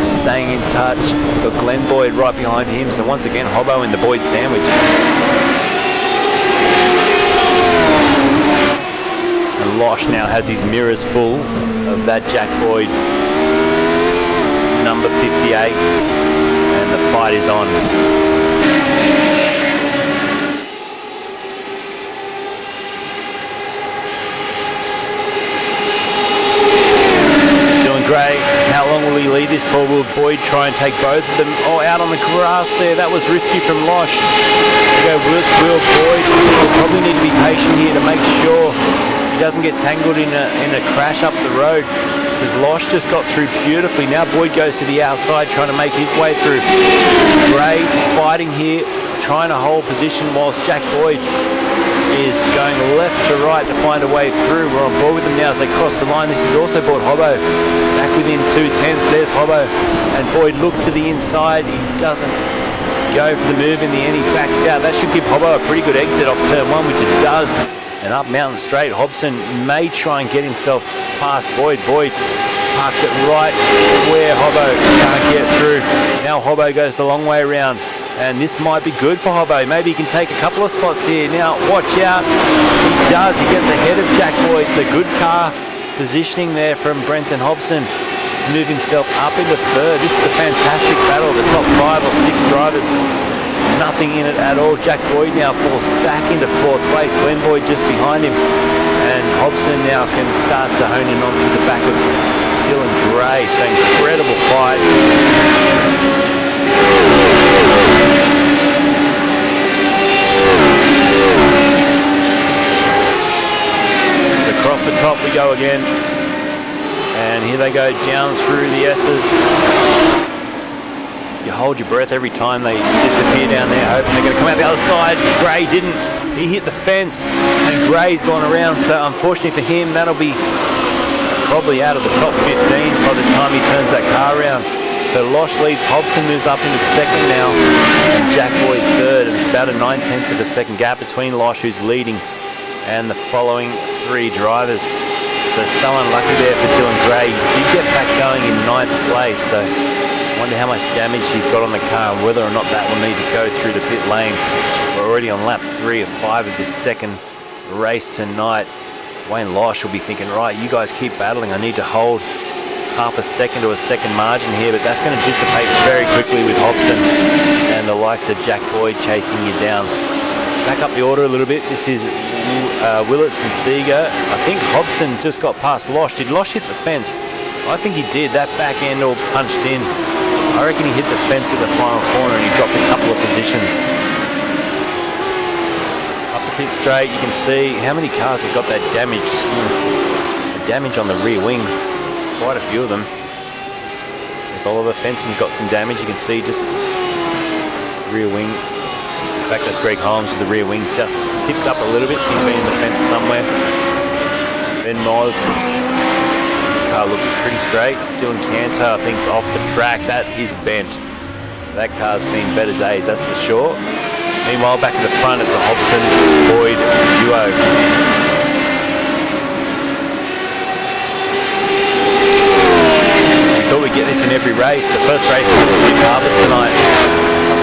staying in touch. Got Glenn Boyd right behind him, so once again Hobbo in the Boyd sandwich. And Losh now has his mirrors full of that Jack Boyd number 58, and the fight is on. Dylan Gray, how long will he lead this for? Will Boyd try and take both of them? Oh, out on the grass there, that was risky from Losh. Go Will Boyd will probably need to be patient here to make sure he doesn't get tangled in a crash up the road, because Losh just got through beautifully. Now Boyd goes to the outside trying to make his way through. Gray fighting here, trying to hold position whilst Jack Boyd is going left to right to find a way through. We're on board with them now as they cross the line. This has also brought Hobbo back within 2/10. There's Hobbo, and Boyd looks to the inside. He doesn't go for the move in the end. He backs out. That should give Hobbo a pretty good exit off turn one, which it does. And up Mountain Straight, Hobson may try and get himself past Boyd. Boyd parks it right where Hobbo can't get through. Now Hobbo goes the long way around. And this might be good for Hobbo. Maybe he can take a couple of spots here. Now, watch out. He does. He gets ahead of Jack Boyd. So good car positioning there from Brenton Hobson to move himself up into third. This is a fantastic battle. The top 5 or 6 drivers, nothing in it at all. Jack Boyd now falls back into 4th place. Glenn Boyd just behind him. And Hobson now can start to hone in onto the back of Dylan Gray. So incredible fight. Across the top we go again, and here they go down through the S's. You hold your breath every time they disappear down there, hoping they're going to come out the other side. Gray didn't. He hit the fence, and Gray's gone around, so unfortunately for him, that'll be probably out of the top 15 by the time he turns that car around. So Losh leads, Hobson moves up into second now, and Jack Boyd third, and it's about a 9/10 of a second gap between Losh, who's leading, and the following 3 drivers. So unlucky there for Dylan Gray. He did get back going in 9th place, so I wonder how much damage he's got on the car and whether or not that will need to go through the pit lane. We're already on lap 3 of 5 of this second race tonight. Wayne Losh will be thinking, right, you guys keep battling. I need to hold half a second to a second margin here, but that's going to dissipate very quickly with Hobson and the likes of Jack Boyd chasing you down. Back up the order a little bit. This is Willits and Seeger. I think Hobson just got past Losh. Did Losh hit the fence? I think he did. That back end all punched in. I reckon he hit the fence at the final corner and he dropped a couple of positions. Up the pit straight, you can see how many cars have got that damage. The damage on the rear wing. Quite a few of them. There's Oliver Fenson's got some damage. You can see just rear wing. In fact, that's Greg Holmes with the rear wing just tipped up a little bit. He's been in the fence somewhere. Ben Moz, his car looks pretty straight. Dylan Cantor, I think, is off the track. That is bent. So that car's seen better days, that's for sure. Meanwhile, back in the front, it's a Hobson-Boyd duo. We thought we'd get this in every race. The first race was Sid Harvest tonight.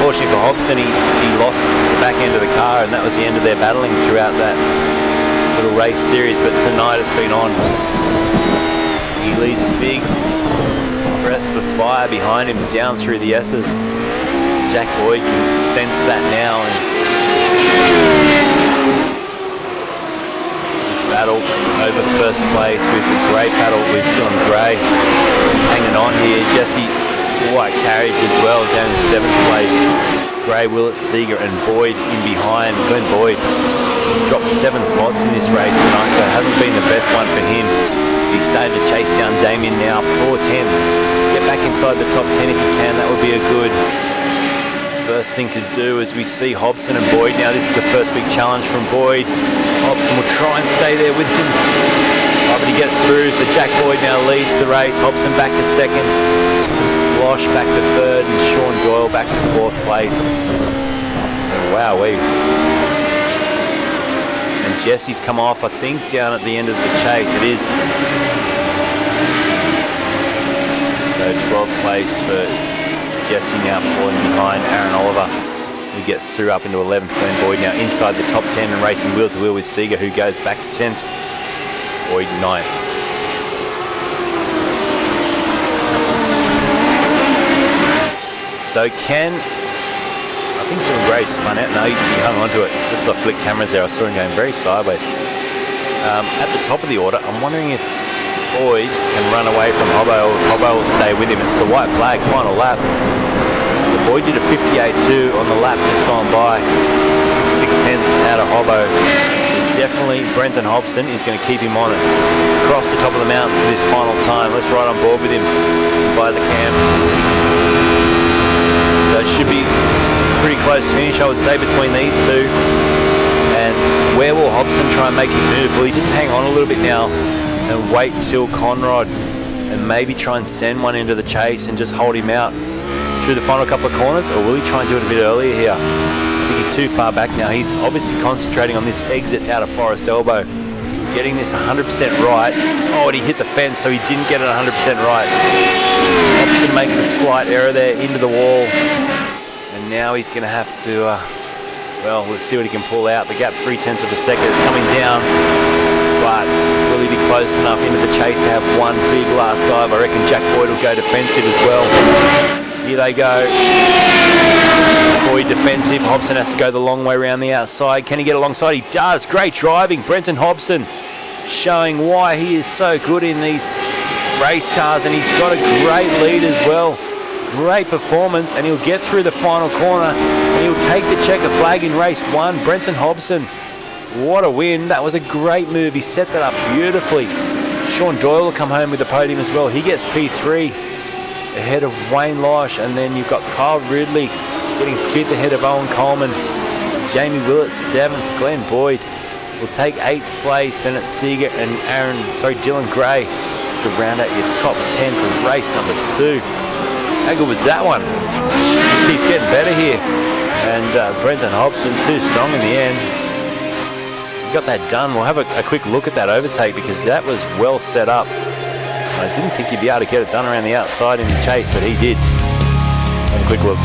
Unfortunately for Hobson, he lost the back end of the car, and that was the end of their battling throughout that little race series. But tonight it's been on. He leaves big breaths of fire behind him down through the S's. Jack Boyd can sense that now, and this battle over first place with a great battle with Dylan Gray hanging on here. Jesse White carries as well down in 7th place. Gray, Willits, Seeger and Boyd in behind. Glenn Boyd has dropped 7 spots in this race tonight, so it hasn't been the best one for him. He's starting to chase down Damien now, 4:10. Get back inside the top 10 if you can. That would be a good first thing to do as we see Hobson and Boyd. Now this is the first big challenge from Boyd. Hobson will try and stay there with him. But he gets through, so Jack Boyd now leads the race. Hobson back to second. Losh back to third, and Sean Doyle back to 4th place. So wowee. And Jesse's come off, I think, down at the end of the chase. It is. So 12th place for Jesse, now falling behind Aaron Oliver, who gets through up into 11th. Glenn Boyd now inside the top 10 and racing wheel to wheel with Seeger, who goes back to 10th. Boyd 9th. So Ken, I think Dylan Gray spun out. No, he hung onto it. This is the flick cameras there. I saw him going very sideways. At the top of the order, I'm wondering if Boyd can run away from Hobbo, or if Hobbo will stay with him. It's the white flag, final lap. The Boyd did a 58.2 on the lap just gone by. 6/10 out of Hobbo. Definitely Brenton Hobson is going to keep him honest. Across the top of the mountain for this final time. Let's ride on board with him. Visor cam. So it should be pretty close finish, I would say, between these two. And where will Hobson try and make his move? Will he just hang on a little bit now and wait till Conrad and maybe try and send one into the chase and just hold him out through the final couple of corners? Or will he try and do it a bit earlier here? I think he's too far back now. He's obviously concentrating on this exit out of Forest Elbow, getting this 100% right. Oh, and he hit the fence, so he didn't get it 100% right. Hobson makes a slight error there into the wall. And now he's going to have to, well, let's see what he can pull out. The gap 0.3 of a second. It's coming down. But will he be close enough into the chase to have one big last dive? I reckon Jack Boyd will go defensive as well. Here they go. Boyd defensive. Hobson has to go the long way around the outside. Can he get alongside? He does. Great driving. Brenton Hobson showing why he is so good in these race cars, and he's got a great lead as well. Great performance, and he'll get through the final corner and he'll take the checker flag in race 1. Brenton Hobson, what a win. That was a great move. He set that up beautifully. Sean Doyle will come home with the podium as well. He gets P3 ahead of Wayne Losh, and then you've got Kyle Ridley getting 5th ahead of Owen Coleman. Jamie Willett 7th. Glenn Boyd will take 8th place, and it's Seeger and Dylan Gray to round out your top 10 from race number 2. How good was that one? Just keeps getting better here. And Brenton Hobson too strong in the end. We got that done. We'll have a quick look at that overtake because that was well set up. I didn't think he'd be able to get it done around the outside in the chase, but he did. Have a quick look.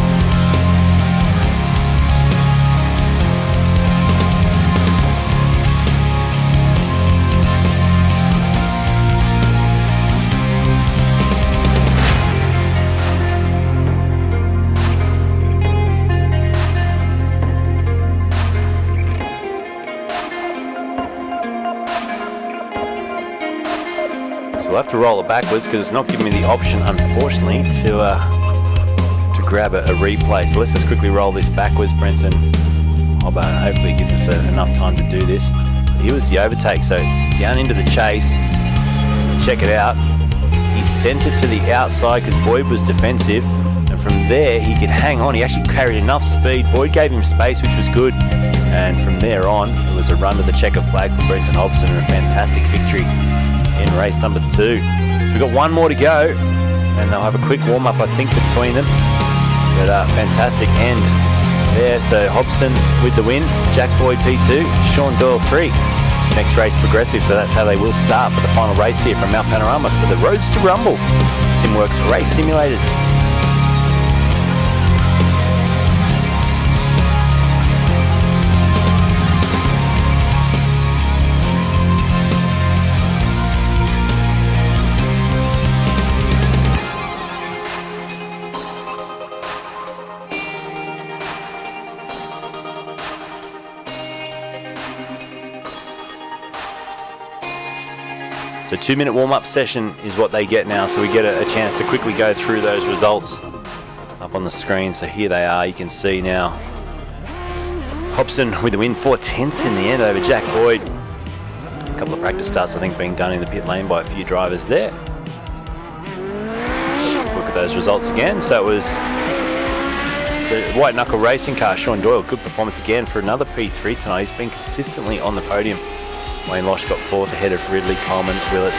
We'll have to roll it backwards because it's not giving me the option, unfortunately, to grab a replay. So let's just quickly roll this backwards, Brenton. Hopefully it gives us enough time to do this. Here was the overtake. So down into the chase. Check it out. He sent it to the outside because Boyd was defensive. And from there, he could hang on. He actually carried enough speed. Boyd gave him space, which was good. And from there on, it was a run to the checker flag for Brenton Hobson and a fantastic victory in race number 2. So we've got one more to go, and they'll have a quick warm-up, I think, between them. But fantastic end there. So Hobson with the win, Jack Boyd P2, Sean Doyle 3. Next race Progressive, so that's how they will start for the final race here from Mount Panorama for the Roadster Rumble. Simworks Race Simulators. So 2-minute warm-up session is what they get now, so we get a chance to quickly go through those results up on the screen. So here they are, you can see now. Hobson with the win, 4/10 in the end over Jack Boyd. A couple of practice starts, I think, being done in the pit lane by a few drivers there. So look at those results again. So it was the white knuckle racing car, Sean Doyle, good performance again for another P3 tonight. He's been consistently on the podium. Wayne Losh got 4th ahead of Ridley, Coleman, Willett,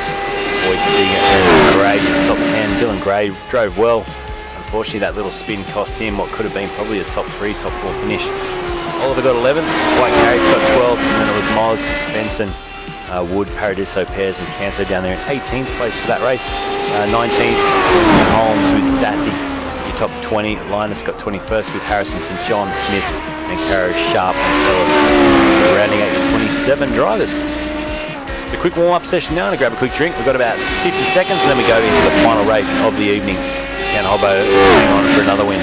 Boyd, Seeger and Gray in the top 10. Dylan Gray drove well. Unfortunately, that little spin cost him what could have been probably a top 3, top 4 finish. Oliver got 11th, White Carrick's got 12th, and then it was Moz, Benson, Wood, Paradiso, Pears and Canto down there in 18th place for that race. 19th, Winton Holmes with Stassi. Your top 20, Linus got 21st with Harrison, St John, Smith and Caro, Sharp and Ellis. Rounding out your 27 drivers. It's a quick warm-up session now, and grab a quick drink. We've got about 50 seconds, and then we go into the final race of the evening. Can Hobbo hang on for another win?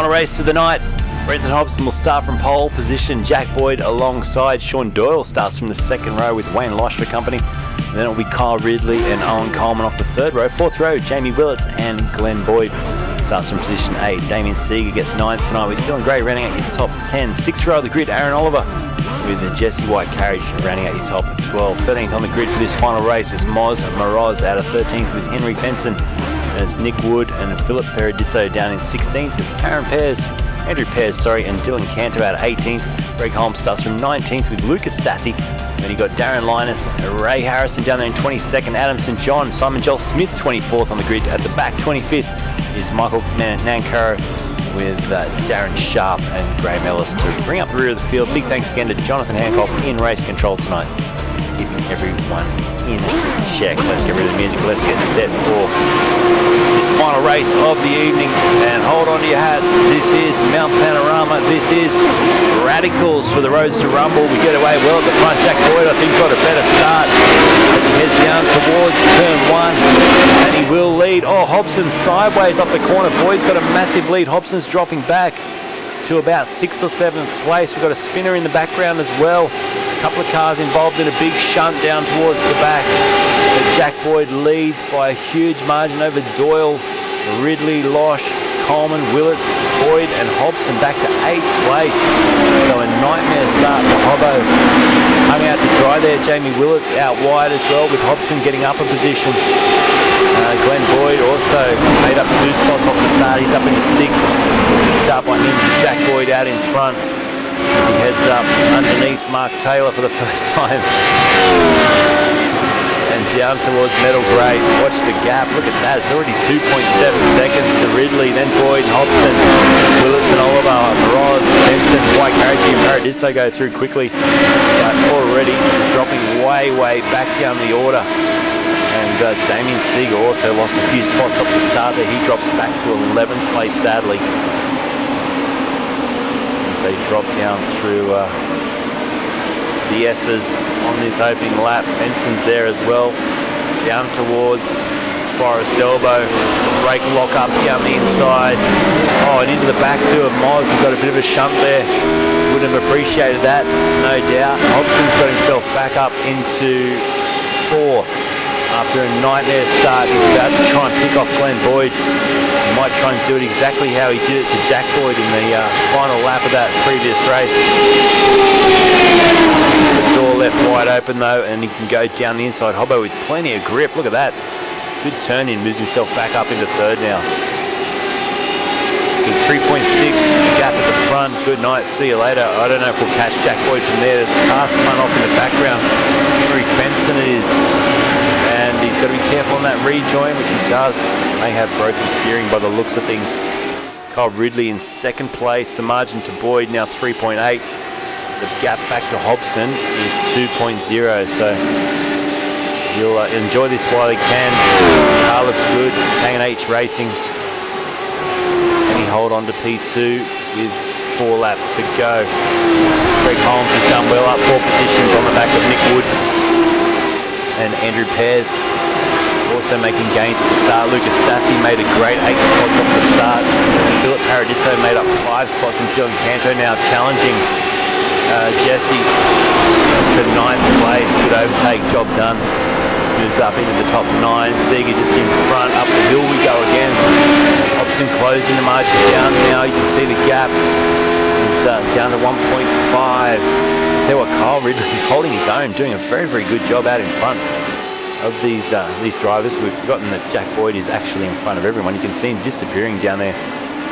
Final race of the night. Brenton Hobson will start from pole position. Jack Boyd alongside Sean Doyle starts from the second row with Wayne Losh for company. And then it'll be Kyle Ridley and Owen Coleman off the third row. Fourth row, Jamie Willits and Glenn Boyd starts from position 8. Damien Seeger gets 9th tonight with Dylan Gray rounding out your top 10. 6th row of the grid, Aaron Oliver with the Jesse White carriage rounding out your top 12. 13th on the grid for this final race is Moz Moroz out of 13th with Henry Fenson. And it's Nick Wood and Philip Paradiso down in 16th. It's Andrew Pears, and Dylan Cantor out of 18th. Greg Holmes starts from 19th with Lucas Stassi. Then you got Darren Linus, Ray Harrison down there in 22nd. Adam St. John, Simon Joel Smith 24th on the grid. At the back, 25th is Michael Nankaro with Darren Sharp and Graham Ellis to bring up the rear of the field. Big thanks again to Jonathan Hancock in race control tonight, keeping everyone in check. Let's get rid of the music. Let's get set for this final race of the evening. And hold on to your hats. This is Mount Panorama. This is Radicals for the Roadster Rumble. We get away well at the front. Jack Boyd, I think, got a better start as he heads down towards turn 1. And he will lead. Oh, Hobson sideways off the corner. Boyd's got a massive lead. Hobson's dropping back to about 6th or 7th place. We've got a spinner in the background as well. A couple of cars involved in a big shunt down towards the back. But Jack Boyd leads by a huge margin over Doyle, Ridley, Losh, Coleman, Willits, Boyd and Hobson back to 8th place. So a nightmare start for Hobbo. Hung out to dry there. Jamie Willits out wide as well with Hobson getting up a position. Glenn Boyd also made up 2 spots off the start. He's up into 6th. Good start by him. Jack Boyd out in front as he heads up underneath Mark Taylor for the first time. And down towards Metal Grey. Watch the gap. Look at that. It's already 2.7 seconds to Ridley, then Boyd and Hobson. Willits and Oliver, Roz, Benson, White Carriage and Paradiso go through quickly. But already dropping way back down the order. And Damien Seeger also lost a few spots off the start there. He drops back to 11th place, sadly. As they drop down through the S's on this opening lap. Benson's there as well. Down towards Forest Elbow. Brake lock up down the inside. Oh, and into the back too of Moz. He got a bit of a shunt there. Wouldn't have appreciated that, no doubt. Hobson's got himself back up into 4th. After a nightmare start, he's about to try and pick off Glenn Boyd. He might try and do it exactly how he did it to Jack Boyd in the final lap of that previous race. The door left wide open though, and he can go down the inside. Hobbo with plenty of grip. Look at that. Good turn in, moves himself back up into 3rd now. So 3.6, the gap at the front. Good night, see you later. I don't know if we'll catch Jack Boyd from there. There's a car spun off in the background. Henry Fenson it is. And he's got to be careful on that rejoin, which he does. May have broken steering by the looks of things. Kyle Ridley in 2nd place. The margin to Boyd now 3.8. The gap back to Hobson is 2.0. So he'll enjoy this while he can. Car looks good. K&H Racing. And he hold on to P2 with 4 laps to go. Greg Holmes has done well up 4 positions on the back of Nick Wood. And Andrew Pears also making gains at the start. Lucas Stassi made a great 8 spots off the start. Philip Paradiso made up 5 spots, and Dylan Canto now challenging Jesse. This is for 9th place. Good overtake, job done. Moves up into the top 9. Seeger just in front. Up the hill we go again. Hobson closing the margin down now. You can see the gap is down to 1.5. See what Kyle Ridley holding his own, doing a very good job out in front of these drivers. We've forgotten that Jack Boyd is actually in front of everyone. You can see him disappearing down there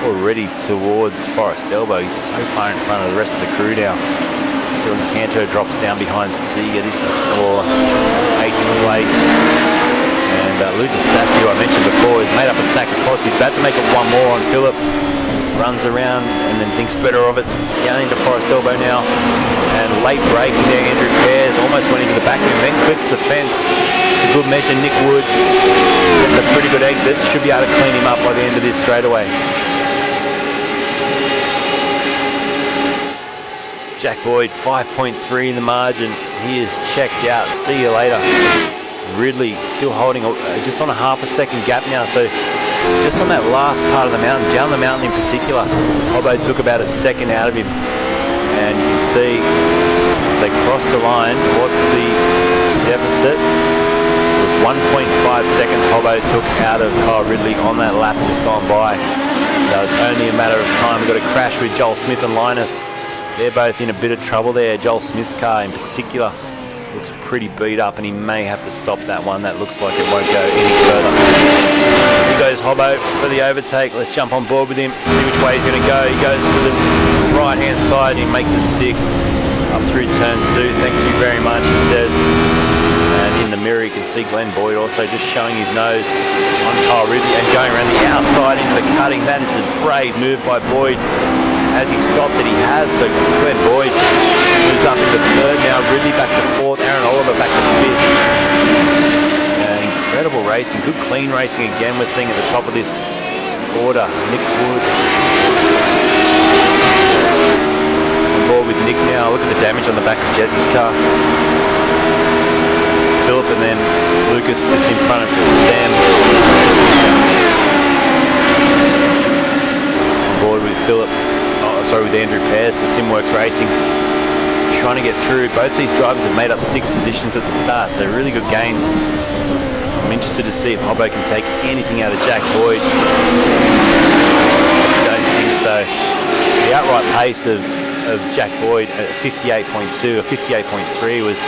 already towards Forest Elbow. He's so far in front of the rest of the crew now. Dylan Canto drops down behind Seeger. This is for 8th place. And Lucas Stassi, who I mentioned before, has made up a stack of spots. He's about to make it 1 more on Philip. Runs around and then thinks better of it. Down into Forest Elbow now. And late braking there, Andrew Pears almost went into the back of him, then clips the fence. A good measure, Nick Wood. That's a pretty good exit. Should be able to clean him up by the end of this straightaway. Jack Boyd, 5.3 in the margin. He is checked out. See you later. Ridley still holding just on a half a second gap now, so just on that last part of the mountain, down the mountain in particular, Hobbo took about a second out of him. And you can see as they cross the line, what's the deficit? It was 1.5 seconds Hobbo took out of Kyle Ridley on that lap just gone by. So it's only a matter of time. We've got a crash with Joel Smith and Linus. They're both in a bit of trouble there. Joel Smith's car in particular looks pretty beat up, and he may have to stop that one. That looks like it won't go any further. Here goes Hobbo for the overtake. Let's jump on board with him, see which way he's going to go. He goes to the right hand side and he makes it stick up through turn 2. Thank you very much, he says. And in the mirror you can see Glenn Boyd also just showing his nose on Kyle Ridley and going around the outside into the cutting. That is a brave move by Boyd. Has he stopped it? He has. So Glenn Boyd moves up into 3rd now. Ridley back to 4th. Aaron Oliver back to 5th. Incredible racing. Good clean racing again we're seeing at the top of this order. Nick Wood on board with Nick now. Look at the damage on the back of Jess's car. Philip and then Lucas just in front of them. On board with Philip. With Andrew Pearce of Simworks Racing, trying to get through. Both these drivers have made up 6 positions at the start, so really good gains. I'm interested to see if Hobbo can take anything out of Jack Boyd. I don't think so. The outright pace of Jack Boyd at 58.2 or 58.3 was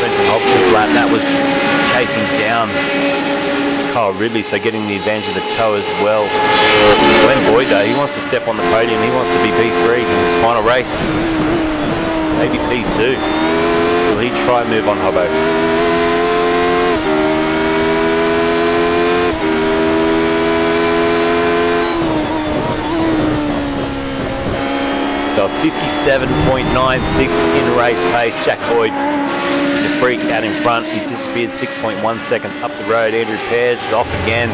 Winton Hobson's lap. That was chasing down Kyle Ridley, so getting the advantage of the toe as well. Glenn Boyd though, he wants to step on the podium, he wants to be P3 in his final race. Maybe P2. Will he try and move on Hobbo? So a 57.96 in race pace. Jack Boyd is a freak out in front. He's disappeared 6.1 seconds up the road. Andrew Pearce is off again,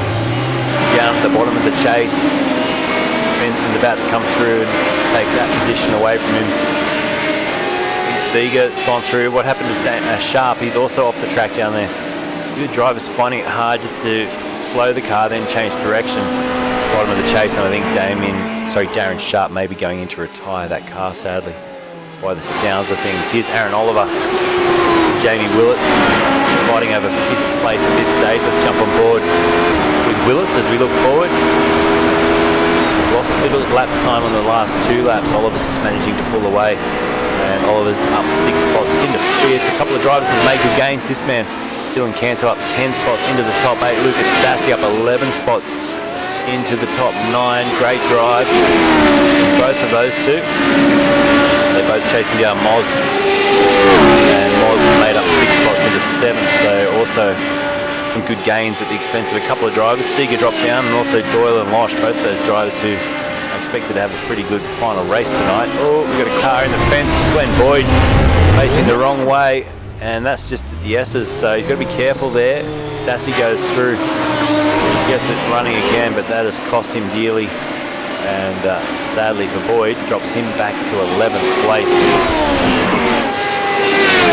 down at the bottom of the chase. Benson's about to come through and take that position away from him. Seeger's gone through. What happened to Sharp? He's also off the track down there. A few drivers finding it hard just to slow the car, then change direction. Bottom of the chase, and I think Darren Sharp may be going in to retire that car, sadly, by the sounds of things. Here's Aaron Oliver, Jamie Willits fighting over 5th place at this stage. Let's jump on board with Willits as we look forward. He's lost a bit of lap time on the last 2 laps. Oliver's just managing to pull away, and Oliver's up 6 spots into 5th. A couple of drivers have made good gains. This man, Dylan Cantor, up 10 spots into the top 8. Lucas Stassi up 11 spots into the top 9. Great drive, both of those two. They're both chasing down Moz, and Moz has made up 6 spots into 7th, so also some good gains at the expense of a couple of drivers. Seeger dropped down, and also Doyle and Losh, both of those drivers who are expected to have a pretty good final race tonight. Oh, we've got a car in the fence. It's Glenn Boyd facing the wrong way, and that's just the S's, so he's got to be careful there. Stassi goes through, gets it running again, but that has cost him dearly, and sadly for Boyd, drops him back to 11th place.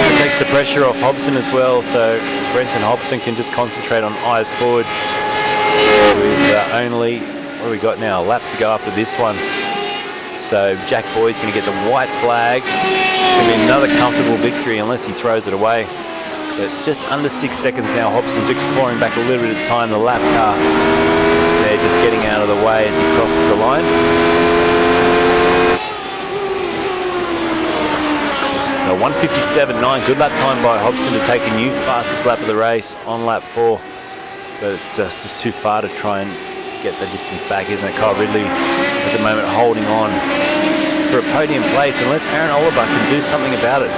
It takes the pressure off Hobson as well, so Brenton Hobson can just concentrate on eyes forward with only, what do we got now, a lap to go after this one. So Jack Boyd's going to get the white flag. It's going to be another comfortable victory unless he throws it away. But just under 6 seconds now. Hobson's just clawing back a little bit of time. The lap car, they're just getting out of the way as he crosses the line. So 1:57.9, good lap time by Hobson to take a new fastest lap of the race on lap 4. But it's just too far to try and get the distance back, isn't it? Kyle Ridley at the moment holding on for a podium place unless Aaron Oliver can do something about it.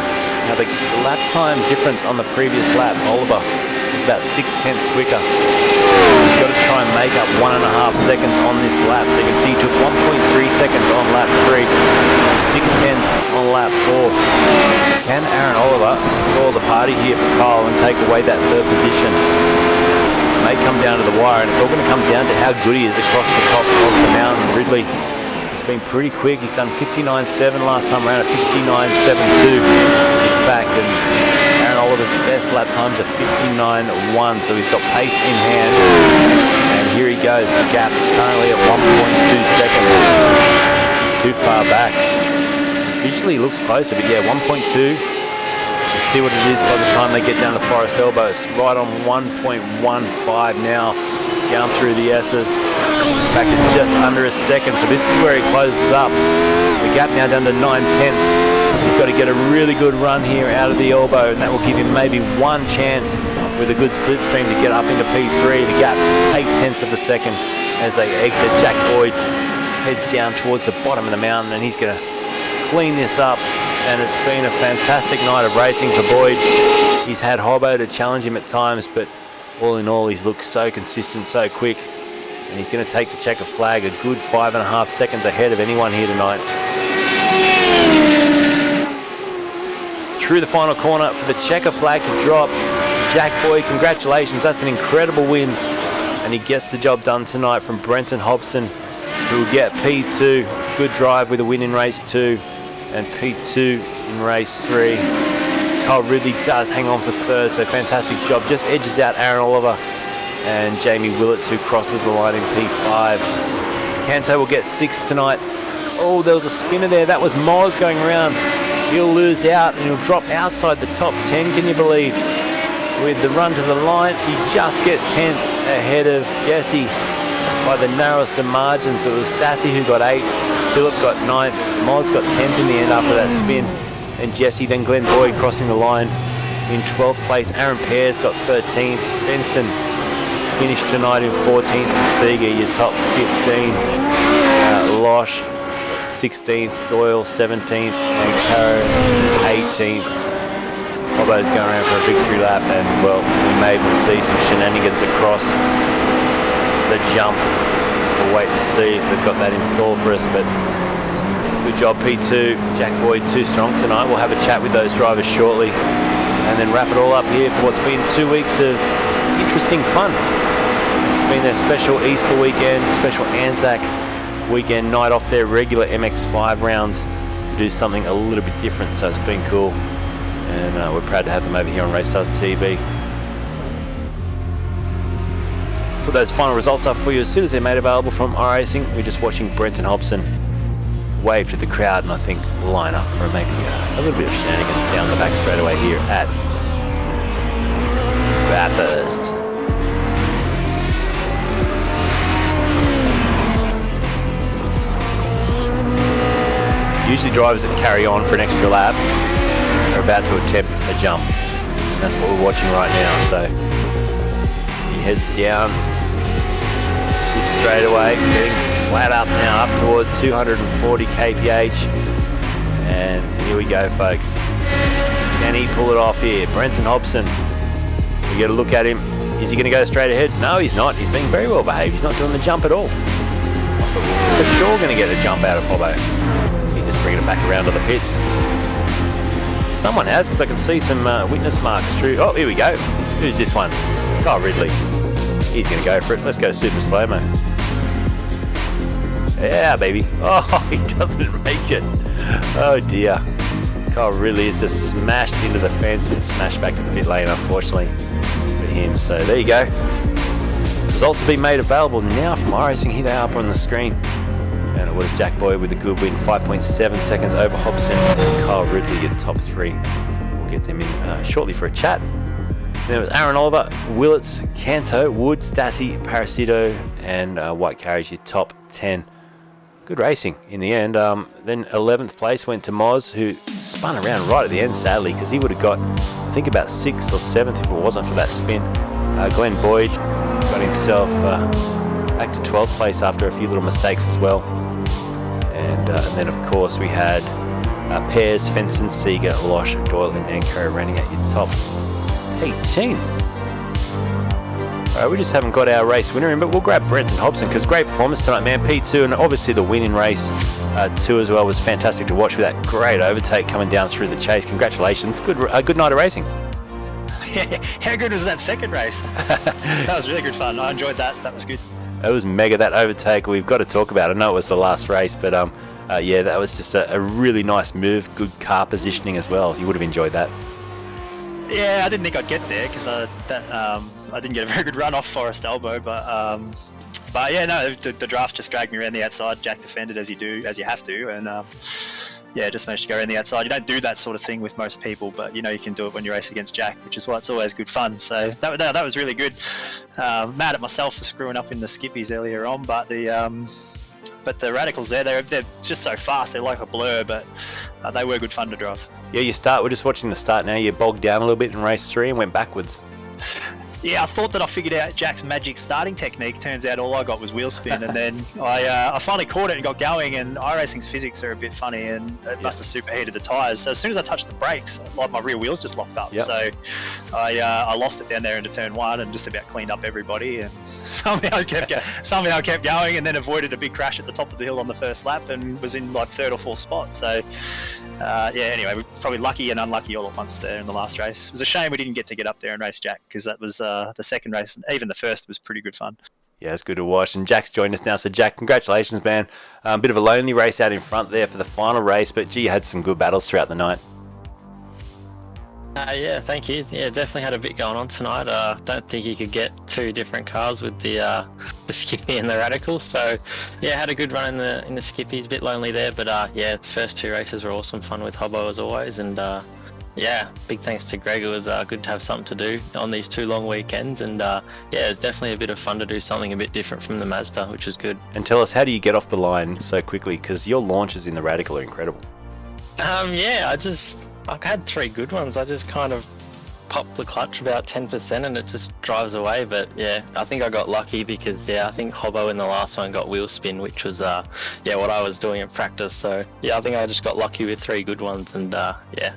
Now the lap time difference on the previous lap, Oliver was about 0.6 quicker. He's got to try and make up 1.5 seconds on this lap. So you can see he took 1.3 seconds on lap 3, 0.6 on lap 4. Can Aaron Oliver spoil the party here for Kyle and take away that 3rd position? It may come down to the wire, and it's all going to come down to how good he is across the top of the mountain. Ridley has been pretty quick. He's done 59.7 last time around, a 59.72 in fact, and Aaron world. His best lap times are 59.1, so he's got pace in hand. And here he goes. The gap currently at 1.2 seconds. He's too far back. Visually looks closer, but yeah, 1.2. We'll see what it is by the time they get down to Forest Elbow. It's right on 1.15 now, down through the S's. In fact, it's just under a second, so this is where he closes up. The gap now down to 9/10. He's got to get a really good run here out of the elbow, and that will give him maybe one chance with a good slipstream to get up into P3. The gap 8/10 of a second as they exit. Jack Boyd heads down towards the bottom of the mountain, and he's going to clean this up. And it's been a fantastic night of racing for Boyd. He's had Hobbo to challenge him at times, but all in all, he's looked so consistent, so quick. And he's going to take the checker flag a good 5.5 seconds ahead of anyone here tonight. Through the final corner for the checker flag to drop. Jack Boyd, congratulations, that's an incredible win. And he gets the job done tonight from Brenton Hobson, who will get P2. Good drive with a win in race 2. And P2 in race 3. Kyle Ridley does hang on for third, so fantastic job. Just edges out Aaron Oliver and Jamie Willits, who crosses the line in P5. Canto will get 6 tonight. Oh, there was a spinner there. That was Moz going around. He'll lose out and he'll drop outside the top 10, can you believe? With the run to the line, he just gets 10th ahead of Jesse by the narrowest of margins. It was Stassi who got 8th, Philip got 9th, Moz got 10th in the end after that spin, and Jesse, then Glenn Boyd crossing the line in 12th place. Aaron Pears got 13th, Benson finished tonight in 14th, and Seeger, your top 15. Losh 16th, Doyle 17th, and Caro 18th. Hobbo's going around for a victory lap, and well, we may even see some shenanigans across the jump. We'll wait and see if they've got that in store for us, but good job P2. Jack Boyd too strong tonight. We'll have a chat with those drivers shortly and then wrap it all up here for what's been 2 weeks of interesting fun. It's been their special Easter weekend, special Anzac weekend night off their regular MX5 rounds to do something a little bit different, so it's been cool, and we're proud to have them over here on RACESTARS TV. Put those final results up for you as soon as they're made available from iRacing. We're just watching Brenton Hobson wave to the crowd and I think line up for maybe a little bit of shenanigans down the back straightaway here at Bathurst. Usually drivers that carry on for an extra lap are about to attempt a jump, and that's what we're watching right now. So he heads down this straightaway, getting flat up now, up towards 240 kph, and here we go, folks. Can he pull it off here? Brenton Hobson, we get a look at him. Is he going to go straight ahead? No, he's not. He's being very well behaved. He's not doing the jump at all. I thought we were for sure going to get a jump out of Hobbo. He's just bringing it back around to the pits. Someone has, because I can see some witness marks through. Oh, here we go. Who's this one? Kyle Ridley. He's going to go for it. Let's go super slow-mo. Yeah, baby. Oh, he doesn't make it. Oh, dear. Kyle Ridley is just smashed into the fence and smashed back to the pit lane, unfortunately, for him. So there you go. Results have been made available now from iRacing. Here they are up on the screen. And it was Jack Boyd with a good win, 5.7 seconds over Hobson and Kyle Ridley at top 3. We'll get them in shortly for a chat. There was Aaron Oliver, Willits, Canto, Wood, Stassi, Parasito, and White Carriage, your top 10. Good racing in the end. Then 11th place went to Moz, who spun around right at the end, sadly, because he would have got, I think, about 6th or 7th if it wasn't for that spin. Glenn Boyd got himself back to 12th place after a few little mistakes as well. And then, of course, we had Pears, Fenson, Seeger, Losh, Doyle, and Ankara running at your top 18. All right, we just haven't got our race winner in, but we'll grab Brenton Hobson because great performance tonight, man. P2, and obviously the win in race 2 as well was fantastic to watch with that great overtake coming down through the chase. Congratulations. Good night of racing. How good was that second race? That was really good fun. I enjoyed that. That was good. It was mega, that overtake. We've got to talk about it. I know it was the last race, but yeah, that was just a really nice move. Good car positioning as well. You would have enjoyed that. Yeah, I didn't think I'd get there because I didn't get a very good run off Forest Elbow, but yeah, no, the draft just dragged me around the outside. Jack defended as you have to, and yeah, just managed to go around the outside. You don't do that sort of thing with most people, but you know you can do it when you race against Jack, which is why it's always good fun. So that was really good. Mad at myself for screwing up in the skippies earlier on, but the radicals they're just so fast. They're like a blur, but they were good fun to drive. Yeah, we're just watching the start now. You bogged down a little bit in race 3 and went backwards. Yeah, I thought that I figured out Jack's magic starting technique. Turns out all I got was wheel spin, and then I finally caught it and got going. And iRacing's physics are a bit funny, and it must have superheated the tyres. So as soon as I touched the brakes, like my rear wheels just locked up. Yep. So I lost it down there into turn 1 and just about cleaned up everybody. And somehow I kept going, and then avoided a big crash at the top of the hill on the first lap, and was in like 3rd or 4th spot. So yeah, anyway, we're probably lucky and unlucky all at once there in the last race. It was a shame we didn't get to get up there and race Jack, because that was the second race, and even the first was pretty good fun. Yeah, it's good to watch. And Jack's joined us now. So Jack, congratulations, man. A bit of a lonely race out in front there for the final race, but gee, you had some good battles throughout the night. Yeah, thank you. Yeah, definitely had a bit going on tonight. Don't think you could get 2 different cars with the Skippy and the Radical. So yeah, had a good run in the Skippies. A bit lonely there, but yeah, the first 2 races were awesome fun with Hobbo as always. And yeah, big thanks to Greg. It was good to have something to do on these 2 long weekends. And yeah, it's definitely a bit of fun to do something a bit different from the Mazda, which was good. And tell us, how do you get off the line so quickly? Because your launches in the Radical are incredible. Yeah, I had 3 good ones. I just kind of popped the clutch about 10% and it just drives away. But yeah, I think I got lucky because I think Hobbo in the last one got wheel spin, which was yeah, what I was doing in practice. So yeah, I think I just got lucky with 3 good ones, and yeah.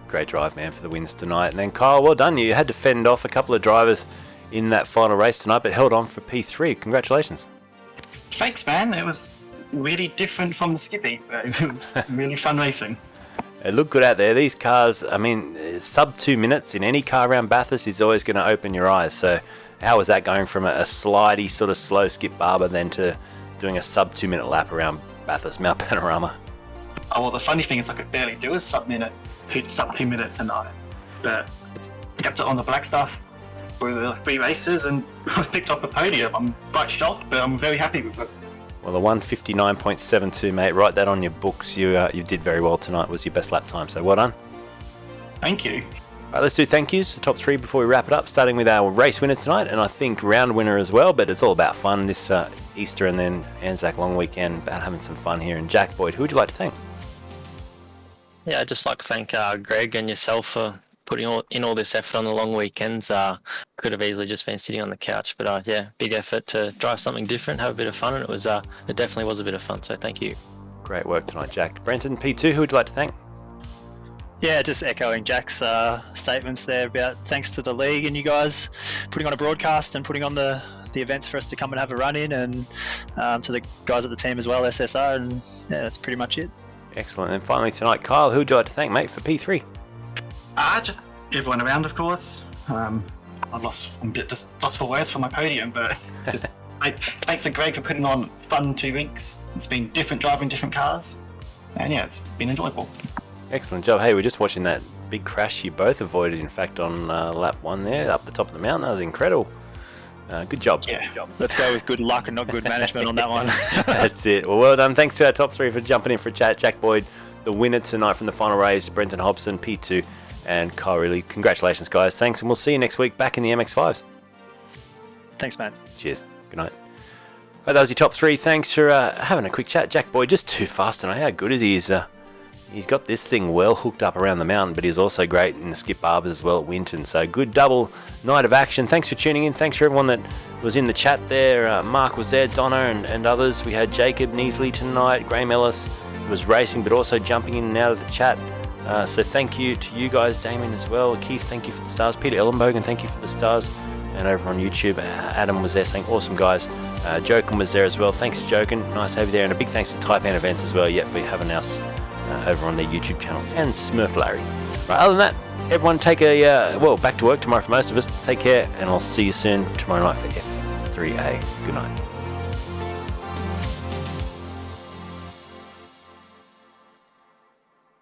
Great drive, man, for the wins tonight. And then Kyle, well done. You had to fend off a couple of drivers in that final race tonight, but held on for P3. Congratulations. Thanks, man. It was really different from the Skippy, but it was really fun racing. It looked good out there. These cars, I mean, sub 2 minutes in any car around Bathurst is always going to open your eyes. So how was that going from a slidey sort of slow skip Barber then to doing a sub 2 minute lap around Bathurst Mount Panorama? Oh, well, the funny thing is I could barely do a sub 2 minute tonight, but kept it on the black stuff for the 3 races, and I picked up a podium. I'm quite shocked, but I'm very happy with it. Well, the 1:59.72, mate, write that on your books. You did very well tonight. Was your best lap time, so well done. Thank you. All right, let's do thank yous, the top 3 before we wrap it up, starting with our race winner tonight, and I think round winner as well, but it's all about fun this Easter and then Anzac long weekend, about having some fun here. And Jack Boyd, who would you like to thank? Yeah, I'd just like to thank Greg and yourself for putting in all this effort on the long weekends. Could have easily just been sitting on the couch, but yeah, big effort to drive something different, have a bit of fun, and it definitely was a bit of fun, so thank you. Great work tonight, Jack. Brenton, P2, who would you like to thank? Yeah, just echoing Jack's statements there about thanks to the league and you guys putting on a broadcast and putting on the events for us to come and have a run in, and to the guys at the team as well, SSR, and yeah, that's pretty much it. Excellent. And finally tonight, Kyle, who would you like to thank, mate, for P3? Just everyone around, of course. I'm lost for words for my podium, but just thanks for Greg for putting on fun 2 weeks. It's been different driving different cars, and yeah, it's been enjoyable. Excellent job. Hey, we're just watching that big crash you both avoided, in fact, on lap 1 there, up the top of the mountain. That was incredible. Good job. Yeah, let's go with good luck and not good management on that one. That's it. Well done. Thanks to our top 3 for jumping in for a chat. Jack Boyd, the winner tonight from the final race, Brenton Hobson, P2, and Kyle Ridley. Congratulations, guys. Thanks, and we'll see you next week back in the MX-5s. Thanks, man. Cheers. Good night. Right, that was your top 3. Thanks for having a quick chat. Jack Boyd, just too fast tonight. How good is he? He's got this thing well hooked up around the mountain, but he's also great in the skip barbers as well at Winton. So good double night of action. Thanks for tuning in. Thanks for everyone that was in the chat there. Mark was there, Donna and others. We had Jacob Neasley tonight. Graham Ellis was racing, but also jumping in and out of the chat. So thank you to you guys, Damien as well. Keith, thank you for the stars. Peter Ellenbogen, thank you for the stars. And over on YouTube, Adam was there saying, awesome guys. Joken was there as well. Thanks, Joken. Nice to have you there. And a big thanks to Type N Events as well, for having us over on their YouTube channel. And Smurf Larry. Right, other than that, everyone take back to work tomorrow for most of us. Take care, and I'll see you soon tomorrow night for F3A. Good night.